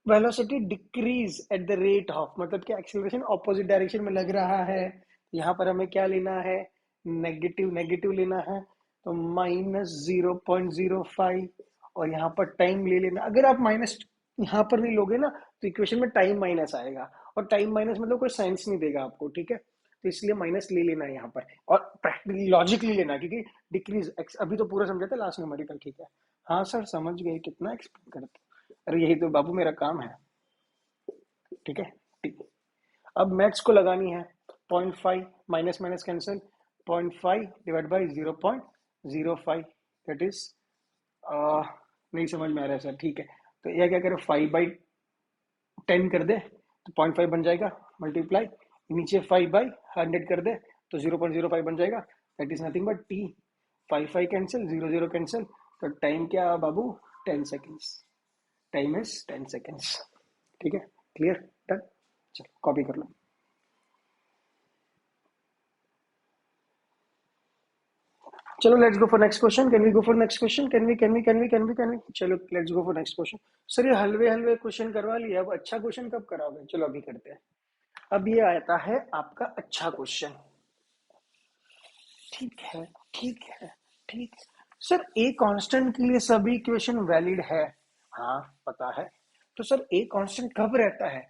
velocity decrease at the rate of मतलब क्या एक्सीलरेशन ऑपोजिट डायरेक्शन में लग रहा है, यहाँ पर हमें क्या लेना है, नेगेटिव नेगेटिव लेना है, तो -0.05, और यहाँ पर टाइम ले लेना, अगर आप माइनस यहाँ पर नहीं लोगे ना तो इक्वेशन में टाइम माइनस आएगा, और टाइम माइनस मतलब कोई साइंस नहीं देगा आपको, ठीक है, तो इसलिए माइनस ले लेना है यहाँ पर, और प्रैक्टिकली लॉजिकली लेना क्योंकि डिक्रीज, अभी तो पूरा समझा था लास्ट न्यूमेरिकल, ठीक है। हाँ सर समझ गए, कितना एक्सप्लेन करते, अरे यही तो बाबू मेरा काम है। ठीक है, टी। अब मैथ्स को लगानी है। 0.5 minus minus cancel, 0.5 divide by 0.05, that is नहीं समझ में आ रहा है सर, ठीक है। तो यह क्या करें, 5/10 कर दे तो 0.5 बन जाएगा, मल्टीप्लाई नीचे 5/100 कर दे तो 0.05 बन जाएगा, that is nothing but T. 5 cancel, 0 cancel, तो टाइम क्या बाबू, 10 सेकेंड्स। Time is 10 seconds. ठीक है, क्लियर, डन। चलो कॉपी कर लो। चलो let's go for next question. Can we go for next question? Can we? चलो let's go for next question. Sir ये हलवे हलवे क्वेश्चन करवा लिया, अब अच्छा क्वेश्चन कब कराओगे? चलो अभी करते हैं। अब ये आता है आपका अच्छा क्वेश्चन। ठीक है, ठीक है, ठीक है। सर ए कांस्टेंट के लिए सभी इक्वेशन वैलिड है? हाँ पता है। तो सर ए कांस्टेंट कब रहता है?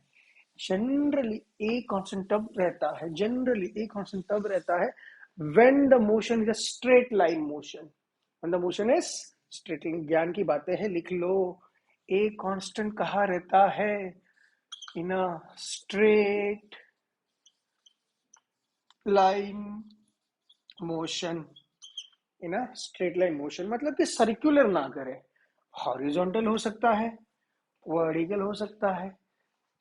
जनरली ए कांस्टेंट तब रहता है, जनरली ए कांस्टेंट तब रहता है when the motion is a straight line motion, when the motion is straight line। ज्ञान की बातें हैं, लिख लो। ए कांस्टेंट कहाँ रहता है? In a straight line motion. In a straight line motion मतलब कि सर्कुलर ना करे। हॉरिजॉन्टल हो सकता है, वर्टिकल हो सकता है,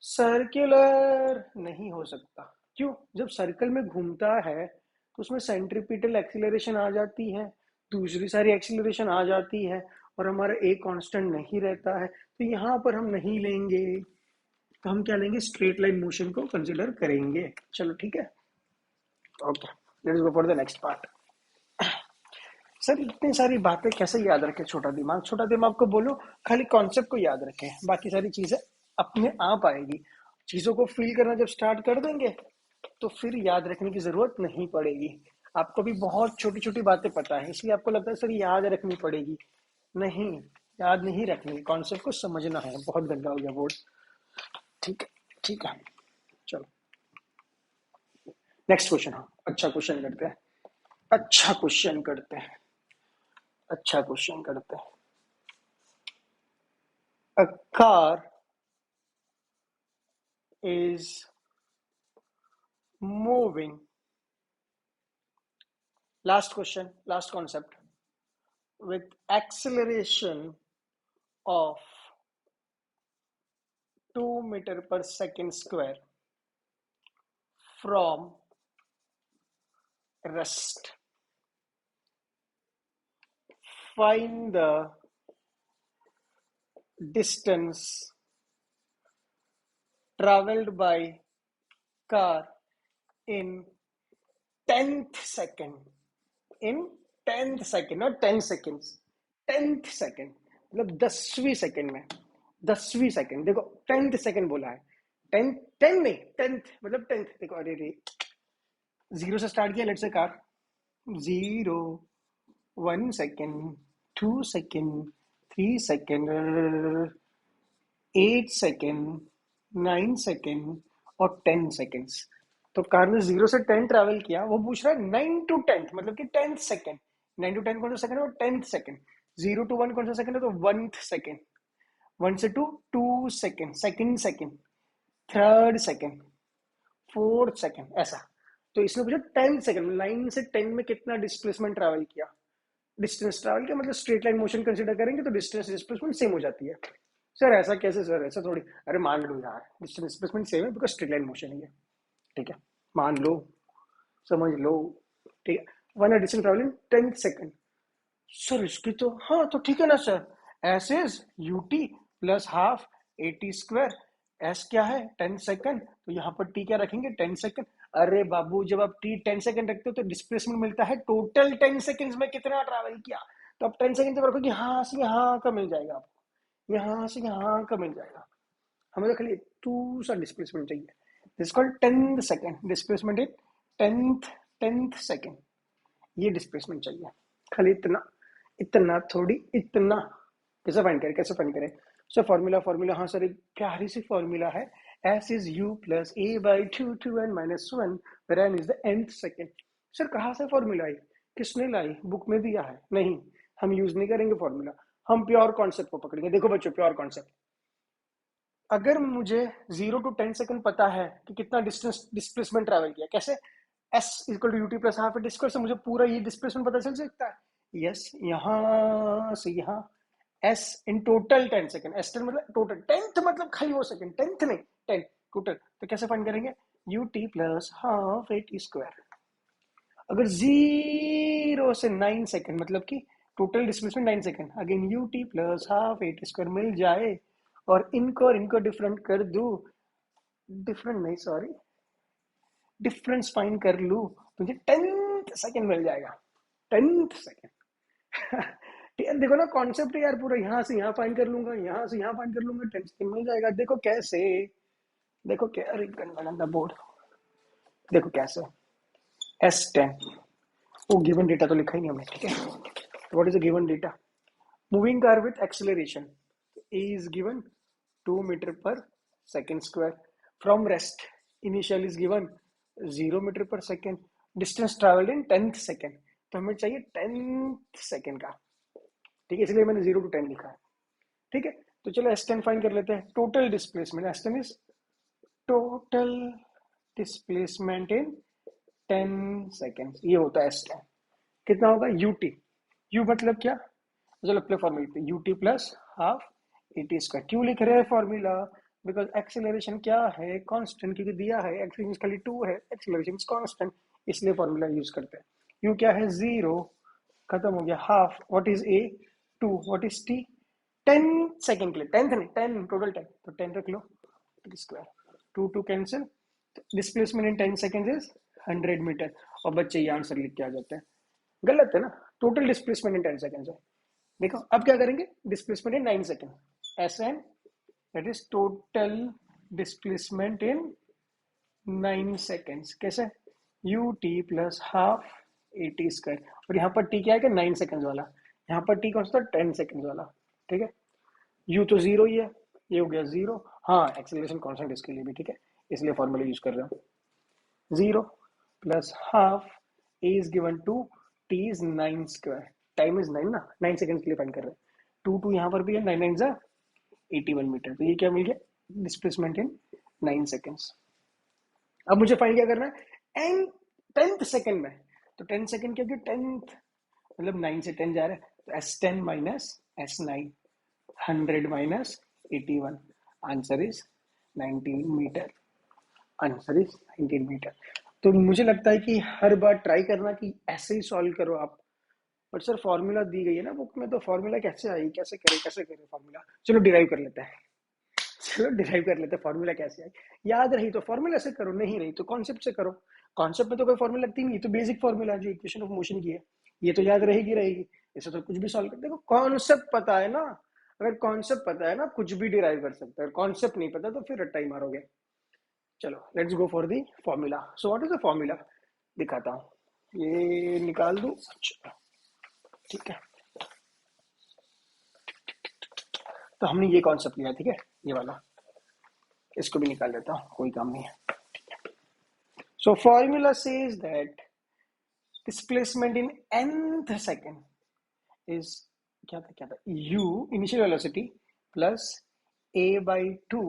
सर्कुलर नहीं हो सकता। क्यों? जब सर्कल में घूमता है तो उसमें सेंट्रीपिटल एक्सीलरेशन आ जाती है, दूसरी सारी एक्सीलरेशन आ जाती है, और हमारा ए कांस्टेंट नहीं रहता है, तो यहाँ पर हम नहीं लेंगे। तो हम क्या लेंगे? स्ट्रेट लाइन मोशन को कंसिडर करेंगे। चलो ठीक है, okay, let's go for the next part. Sir इतनी सारी बातें कैसे याद रखें? छोटा दिमाग, छोटा दिमाग को बोलो खाली कॉन्सेप्ट को याद रखें, बाकी सारी चीजें अपने आप आएगी। चीजों को फील करना जब स्टार्ट कर देंगे तो फिर याद रखने की जरूरत नहीं पड़ेगी। आपको भी बहुत छोटी छोटी बातें पता है, इसलिए आपको लगता है सर याद रखनी पड़ेगी। नहीं, याद नहीं रखनी, कॉन्सेप्ट को समझना है। बहुत गंदा हो गया बोर्ड। ठीक है, ठीक है, चलो नेक्स्ट क्वेश्चन। हाँ अच्छा क्वेश्चन करते हैं, अच्छा क्वेश्चन करते हैं, अच्छा क्वेश्चन करते हैं। A car is moving. Last question, last concept. With acceleration of 2 meter per second square from rest. Find the distance traveled by car in 10th second. In 10th second, not 10 seconds, 10th second, मतलब 10वीं second में, 10वीं second. देखो 10th second बोला है, 10 10 नहीं, 10th मतलब 10th। देखो अरे रे, जीरो से स्टार्ट किया, let's say car, 0, 1 second, 2 second, 3 second, 8 second, 9 second और 10 सेकंड्स। तो कार ने 0 से 10 ट्रैवल किया, वो पूछ रहा है 9 to 10th मतलब कि 10th सेकंड। 9 to 10 कौन सा सेकंड है? 10th second. 0 to 1 कौन सा सेकंड है? तो 1th सेकंड। 1 से 2 2 second, second second, third second, fourth second, ऐसा। तो इसने पूछा 10 सेकंड, 9 से 10 में कितना डिस्प्लेसमेंट ट्रैवल किया। डिस्टेंस ट्रैवल किया मतलब स्ट्रेट लाइन मोशन कंसीडर करेंगे तो डिस्टेंस डिस्प्लेसमेंट सेम हो जाती है। सर ऐसा कैसे सर? ऐसा थोड़ी। अरे मान लो यार, डिस्टेंस डिस्प्लेसमेंट सेम है बिकॉज स्ट्रेट लाइन मोशन है ये। ठीक है, मान लो, समझ लो। ठीक है, one distance travelling 10 second. Sir इसकी तो, हाँ तो ठीक है ना sir, S is u T plus half A T square. S क्या है? 10 सेकंड, तो यहाँ पर टी क्या रखेंगे? 10 सेकंड। अरे बाबू जब आप टी 10 सेकंड रखते हो तो डिस्प्लेसमेंट मिलता है टोटल 10 सेकंड्स में कितना ट्रैवल किया। तो आप 10 सेकंड जब रखोगे यहाँ से यहाँ का मिल जाएगा आपको, यहाँ से यहाँ का मिल जाएगा। हमें तो खाली टू सा डिस्प्लेसमेंट चाहिए, this called 10th second displacement in 10th second. ये डिस्प्लेसमेंट चाहिए, खाली इतना, इतना थोड़ी, इतना। कैसे फाइंड करें, कैसे फाइंड करें? सर फॉर्मूला, फॉर्मूला, हाँ सर एक प्यारी सी फॉर्मूला है, S is U plus A by two N minus one, where N is the nth second. Sir कहाँ से फॉर्मूला आई? किसने लाई? बुक में दिया है? नहीं, हम यूज नहीं करेंगे फॉर्मूला, हम प्योर कॉन्सेप्ट को पकड़ेंगे। देखो बच्चों, प्योर कॉन्सेप्ट, अगर मुझे 0 to 10 सेकंड पता है कि कितना डिस्टेंस डिस्प्लेसमेंट ट्रैवल किया, कैसे, s equal to UT plus half distance से मुझे पूरा ये डिस्प्लेसमेंट पता चल सकता है। यस, यहां से यहां s in total 10 second, s 10 मतलब टोटल, टेंथ मतलब खाली वो सेकंड, टेंथ नहीं, 10 टोटल। तो कैसे फाइंड करेंगे, U T plus half A T square. अगर 0 से 9 सेकंड मतलब कि total displacement 9 second, again U T plus half A T square मिल जाए और इनको डिफरेंट कर दूं, डिफरेंट नहीं सॉरी, डिफरेंस फाइंड कर लूं, मुझे 10th सेकंड मिल जाएगा, 10th सेकंड। ठीक है, देखो ना कॉन्सेप्ट यार, पूरा यहाँ से यहाँ फाइंड कर लूंगा, यहाँ से यहाँ फाइंड कर लूंगा, 10th सेकंड मिल जाएगा। देखो कैसे, देखो क्या, अरे गंदा गंदा बोर्ड, देखो कैसे, S10, वो गिवन डेटा तो लिखा ही नहीं हमने, ठीक है। What is the given data, moving car with acceleration a is given 2 meter per second square from rest, initial is given 0 meter per second, distance traveled in 10th second, तो हमें चाहिए 10th second का, ठीक है, इसलिए मैंने 0 to 10 लिखा है। ठीक है, तो चलो S10 फाइंड कर लेते हैं। Total displacement, S10 is total displacement in 10 second, ये होता है S10। कितना होगा, यूटी, यू मतलब क्या, चलो अपने फॉर्मूले पे UT plus half eighty square. क्यों लिख रहे हैं फॉर्मूला, बिकॉज एक्सेलरेशन क्या है, कांस्टेंट, क्योंकि दिया है एक्सेलरेशन खाली 2 है, एक्सेलरेशन कांस्टेंट, इसलिए फॉर्मूला यूज करते हैं। यू क्या है, 0, खत्म हो गया, half, what is A, 2, what is T, 10 second के लिए, 10th नहीं 10, टोटल 10, तो 10 रख लो, T square, 2 2 cancel, displacement in 10 second is 100 metre, और बच्चे ये आंसर लिख के आ जाते हैं। गलत है ना, टोटल डिस्प्लेसमेंट इन 10 सेकंड है। देखो अब क्या करेंगे, displacement in 9 second, S N, that is total displacement in 9 seconds, कैसे, U T plus half A T square, और यहाँ पर टी क्या है कि 9 सेकंड वाला, यहाँ पर टी कौन सा था, 10 सेकंड वाला। ठीक है, यू तो 0 ही है, ये हो गया 0, हाँ एक्सेलरेशन कांस्टेंट इसके लिए भी, ठीक है, इसलिए फॉर्मूला यूज कर रहे हो, 0 plus half A is given two T is 9 square, time is 9 ना, 9 सेकंड के लिए फाइंड कर रहे हैं, 2 2 यहाँ पर भी है, 9 9 जा 81 मीटर, तो ये क्या मिल गया, डिस्प्लेसमेंट इन 9 सेकंड्स। अब मुझे फाइंड क्या करना है, एंड 10th सेकंड में, तो 10 सेकंड क्या, 10th मतलब 9 से 10 जा रहा है, तो S10 minus S9, 100 minus 81, answer is 19 metre, answer is 19 metre. तो मुझे लगता है कि हर बार ट्राई करना कि ऐसे ही सॉल्व करो आप, बट सर फॉर्मूला दी गई है ना बुक में, तो फॉर्मूला कैसे आई, कैसे करें फॉर्मूला, चलो डिराइव कर लेते हैं, चलो डिराइव कर लेते हैं फॉर्मूला कैसे आई। याद रही तो फॉर्मूला से करो, नहीं रही तो कॉन्सेप्ट से करो, कॉन्सेप्ट में तो कोई फॉर्मूला लगती नहीं, तो बेसिक फॉर्मूला जो इक्वेशन ऑफ मोशन की है, ये तो याद रहेगी रहेगी, इसे तो कुछ भी सॉल्व कर, देखो कॉन्सेप्ट पता है ना, अगर कॉन्सेप्ट पता है ना कुछ भी डिराइव कर सकते हैं, कॉन्सेप्ट नहीं पता तो फिर रट्टा ही मारोगे। चलो let's go for the formula. So what is the formula, दिखाता हूँ, ये निकाल दूं, अच्छा ठीक है, तो हमने ये कॉन्सेप्ट लिया, ठीक है, ये वाला, इसको भी निकाल लेता हूँ, कोई काम नहीं है। So formula says that displacement in nth second is, क्या था, u initial velocity plus a by 2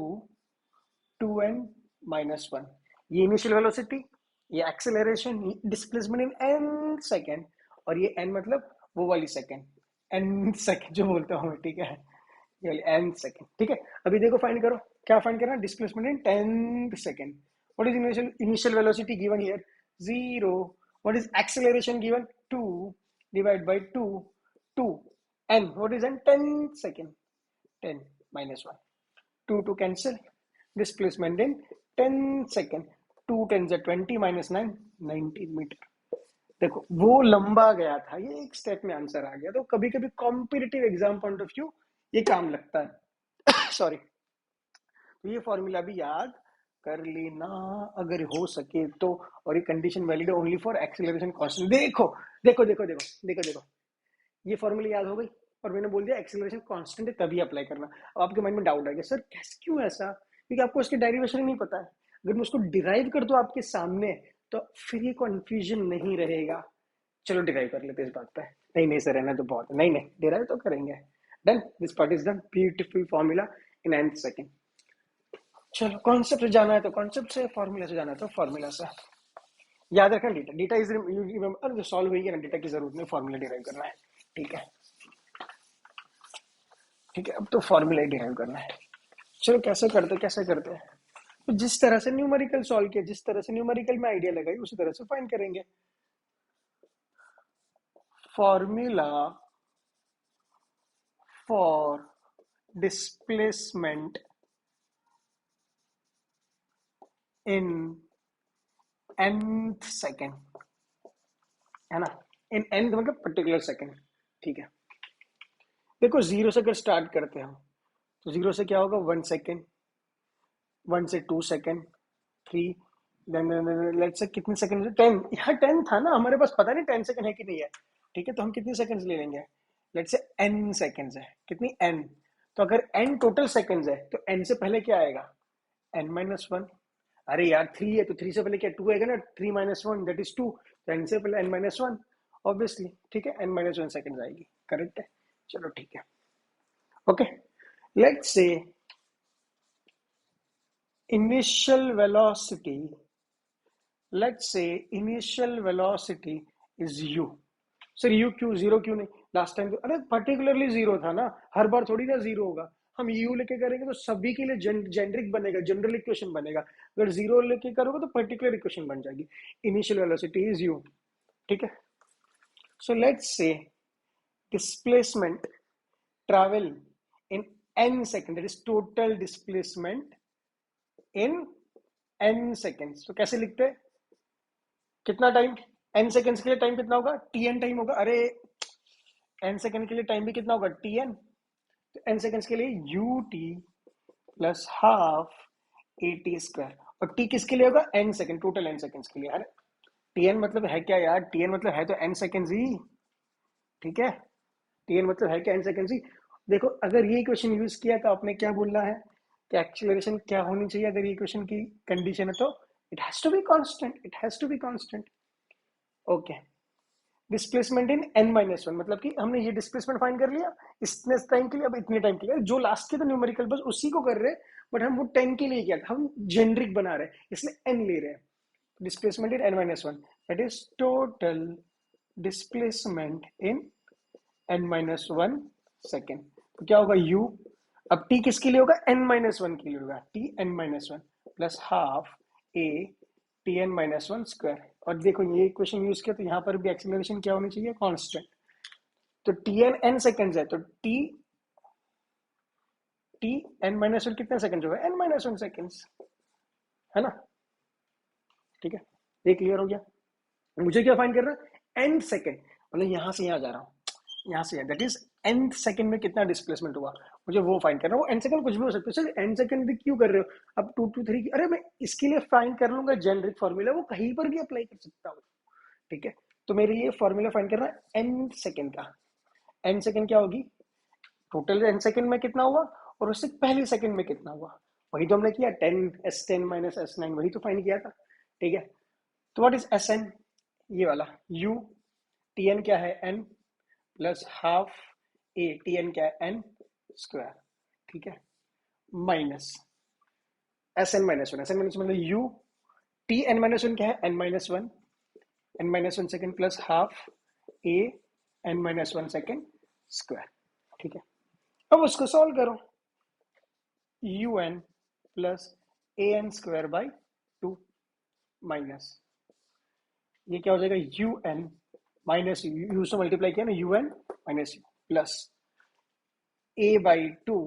2n minus 1, ये इनिशियल वेलोसिटी, ये acceleration, displacement in n second, और ये n मतलब वो वाली सेकेंड, n सेकेंड जो बोलता हूँ मैं, ठीक है, ये वाली n सेकेंड, ठीक है। अभी देखो फाइंड करो, क्या फाइंड करना, displacement in 10th second, what is initial velocity given here, 0, what is acceleration given, 2 divide by 2, 2, n, what is n, 10th second, 10 minus 1, 2 2 cancel, displacement in 10 second, 2 10 से 20 minus 9, 19 metre. देखो वो लंबा गया था, ये एक स्टेप में आंसर आ गया, तो कभी कभी competitive exam point of view ये काम लगता है। सॉरी, तो ये फॉर्मूला भी याद कर लेना अगर हो सके तो, और ये condition valid only for acceleration constant. देखो देखो देखो देखो देखो देखो, ये फॉर्मूला याद हो गई, और मैंने बोल दिया एक्सेलरेशन कांस्टेंट है तभी अप्लाई करना। अब आपके माइंड में डाउट आ गया, सर कैसे, क्यों ऐसा, क्योंकि आपको इसकी डेरिवेशन ही नहीं पता है, अगर मैं उसको डिराइव कर दूं आपके सामने तो फिर ये कंफ्यूजन नहीं रहेगा। चलो डिराइव कर लेते इस बात पे, नहीं नहीं सर रहना तो बहुत, नहीं नहीं डिराइव तो करेंगे, done, this part is done, beautiful formula in nth second. चलो कॉन्सेप्ट से जाना है तो कॉन्सेप्ट से, फॉर्मूला से जाना है तो फॉर्मूला से। याद रखना data, data is remember, solve हुई है ना, डेटा की जरूरत नहीं, फॉर्मूला डिराइव करना है। ठीक है, ठीक है, अब तो फॉर्मूला ही डिराइव करना है। चलो कैसे करते, कैसे करते हैं, तो जिस तरह से न्यूमेरिकल सॉल्व किया, जिस तरह से न्यूमेरिकल में आइडिया लगाई, उसी तरह से फाइंड करेंगे। Formula for displacement in nth second, है ना, इन nth मतलब पर्टिकुलर सेकेंड। ठीक है, देखो जीरो से अगर स्टार्ट करते हैं तो जीरो से क्या होगा, 1 सेकेंड, 1 से 2 सेकेंड, 3, देन लेट्स से कितने सेकंड, 10, यहाँ 10 था ना हमारे पास, पता नहीं 10 सेकंड है कि नहीं है। ठीक है, तो हम कितने सेकंड्स ले लेंगे, लेट्स से n सेकंड्स है, कितनी n, तो अगर n टोटल सेकंड्स है तो n से पहले क्या आएगा, n-1। अरे यार 3 है तो 3 से पहले क्या 2 आएगा ना, 3-1 दैट इज 2, तो n से पहले n-1 ऑब्वियसली। ठीक है, n-1 सेकंड्स आएगी, करेक्ट है। चलो ठीक है, okay, let's say initial velocity, let's say initial velocity is u। Sir u क्यों, जीरो क्यों नहीं, लास्ट टाइम तो अरे पर्टिकुलरली जीरो था ना, हर बार थोड़ी ना जीरो होगा। हम u लेके करेंगे तो सभी के लिए जेनरिक बनेगा, जनरल इक्वेशन बनेगा। अगर जीरो लेके करोगे तो पर्टिकुलर इक्वेशन बन जाएगी। Initial velocity is u। ठीक है, so let's say displacement travel in n second, that is total displacement in n seconds. तो कैसे लिखते हैं, कितना टाइम, n सेकेंड्स के लिए टाइम कितना होगा, tn टाइम होगा। अरे n सेकेंड के लिए टाइम भी कितना होगा, tn। तो n सेकेंड्स के लिए ut plus half at square, और t किसके लिए होगा, n second, total n seconds के लिए। अरे tn मतलब है क्या यार, tn मतलब है तो n सेकेंड्स ही। ठीक है, tn मतलब है क्या, n सेकेंड्स ही। देखो अगर ये क्वेश्चन यूज किया तो आपने क्या बोलना है कि एक्सीलरेशन क्या होनी चाहिए, अगर ये क्वेश्चन की कंडीशन है तो it has to be constant, it has to be constant. Okay, displacement in n-1, मतलब कि हमने ये डिस्प्लेसमेंट फाइंड कर लिया इतने टाइम के लिए, अब इतने टाइम के लिए जो लास्ट के तो न्यूमेरिकल बस उसी को कर रहे हैं, बट हम वो 10 के लिए किया, हम जेनरिक बना रहे हैं इसलिए n ले रहे हैं। Displacement in n-1, that is total displacement in n-1 second. तो क्या होगा u, अब t किसके लिए होगा, n-1 के लिए होगा, t n-1 plus half a tn-1 square. और देखो ये इक्वेशन यूज किया तो यहाँ पर भी एक्सीलरेशन क्या होनी चाहिए, कांस्टेंट। तो tn n सेकंड्स है तो t n-1 कितने सेकंड होगा, n-1 सेकंड्स, है ना। ठीक है, ये क्लियर हो गया। मुझे क्या फाइंड करना है, n सेकंड, मतलब यहाँ से यहाँ जा रहा हूँ, यहाँ say that is nth second में कितना डिस्प्लेसमेंट हुआ, मुझे वो फाइंड करना है। वो n सेकंड कुछ भी हो सकता है, सर n सेकंड भी क्यों कर रहे हो, अब 2 to 3 की, अरे मैं इसके लिए फाइंड कर लूंगा जेनरिक फॉर्मूला, वो कहीं पर भी अप्लाई कर सकता हूँ। ठीक है, तो मेरे लिए फॉर्मूला फाइंड करना है n सेकंड का। n सेकंड क्या होगी, टोटल n सेकंड में कितना हुआ और उससे पहले सेकंड में कितना हुआ, वही तो हमने किया, 10 s10 माइनस s9, वही तो फाइंड किया था। ठीक है, तो व्हाट इज sn, ये वाला u, tn क्या है n plus half a, tn क्या है n स्क्वायर। ठीक है, माइनस sn-1, sn-1 मतलब u, tn-1 क्या है n-1, n-1 second plus half a n-1 second square. ठीक है, अब उसको सॉल्व करो, un plus an square by 2 minus, ये क्या हो जाएगा, un माइनस यू से मल्टीप्लाई किया ना, un minus you plus a by 2,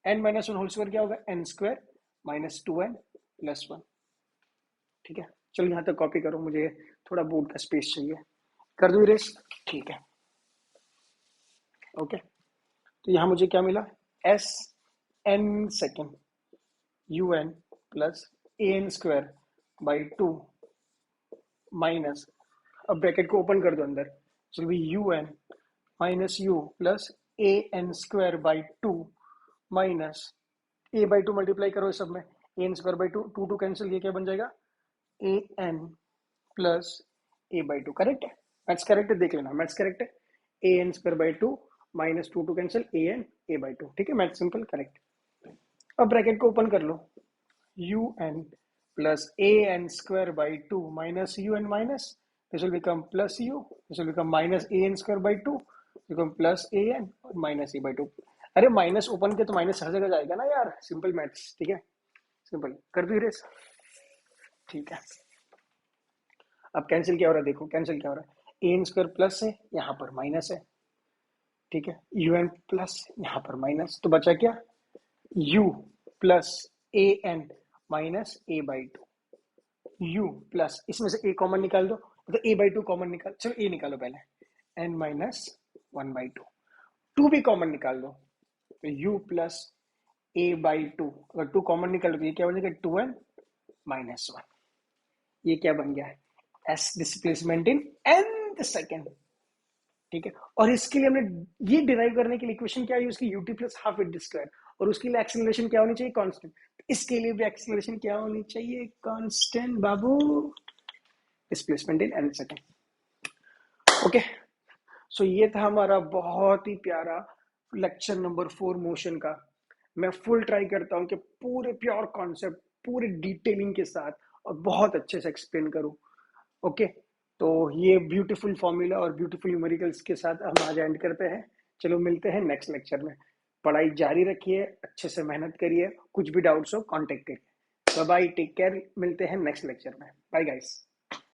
n-1 whole square क्या होगा, n square minus 2n plus 1। ठीक है, चलो यहाँ तक कॉपी करो, मुझे थोड़ा बोर्ड का स्पेस चाहिए, कर दो इरेज। ठीक है, ओके, तो यहाँ मुझे क्या मिला, S n second u n plus a N square by 2 minus, अब ब्रैकेट को ओपन कर दो अंदर, so भी u n minus you plus a N square by 2 minus a by 2 multiply करो इस सब में, a N square by 2, 2 cancel, ये क्या बन जाएगा, a n plus A by 2, correct है, मैथ्स करेक्ट है, देख लेना मैथ्स करेक्ट है, A N square by 2 minus 2 cancel, A N A by 2। ठीक है, मैथ सिंपल करेक्ट। अब ब्रैकेट को ओपन कर लो, un plus an square by 2 minus un minus, this will become plus u, this will become minus an square by 2, become plus an और minus a by 2. अरे minus open के तो minus हर जगह जाएगा ना यार, सिंपल मैथ्स. ठीक है, सिंपल कर दो इरेज. ठीक है, अब कैंसिल क्या हो रहा है, देखो कैंसिल क्या हो रहा है. an स्क्वायर प्लस है, यहाँ पर माइनस है. ठीक है, un प्लस, यहाँ पर माइनस, तो बचा क्या, u plus an minus a by 2. u plus, इसमें से a कॉमन निकाल दो, तो a बाई 2 कॉमन निकाल, चलो a निकालो पहले, n माइनस 1 बाई 2. 2 भी कॉमन निकाल दो, तो u प्लस a बाई 2, अगर 2 कॉमन निकालो तो ये क्या बनेगा, 2n माइनस 1. ये क्या बन गया है, s displacement in nth second. ठीक है, और इसके लिए हमने ये डिराइव करने के लिए इक्वेशन क्या यूज की, ut plus half it square, और उसके लिए एक्सेलरेशन क्या होनी चाहिए, कांस्टेंट. इसके लिए भी एक्सेलरेशन क्या होनी चाहिए, कांस्टेंट बाबू, displacement in nth second. Okay, so ये था हमारा बहुत ही प्यारा लेक्चर नंबर 4 मोशन का. मैं फुल ट्राई करता हूँ कि पूरे प्योर कॉन्सेप्ट, पूरे डिटेलिंग के साथ और बहुत अच्छे से एक्सप्लेन करूँ. ओके, तो ये ब्यूटीफुल फॉर्मूला और ब्यूटीफुल न्यूमेरिकल्स के साथ हम आज एंड करते हैं. चलो मिलते हैं नेक्स्ट लेक्चर में. पढ़ाई जारी रखिए, अच्छे से मेहनत करिए, कुछ भी डाउट्स हो कांटेक्ट करिए. बाय बाय, टेक केयर, मिलते हैं नेक्स्ट लेक्चर में. Bye guys.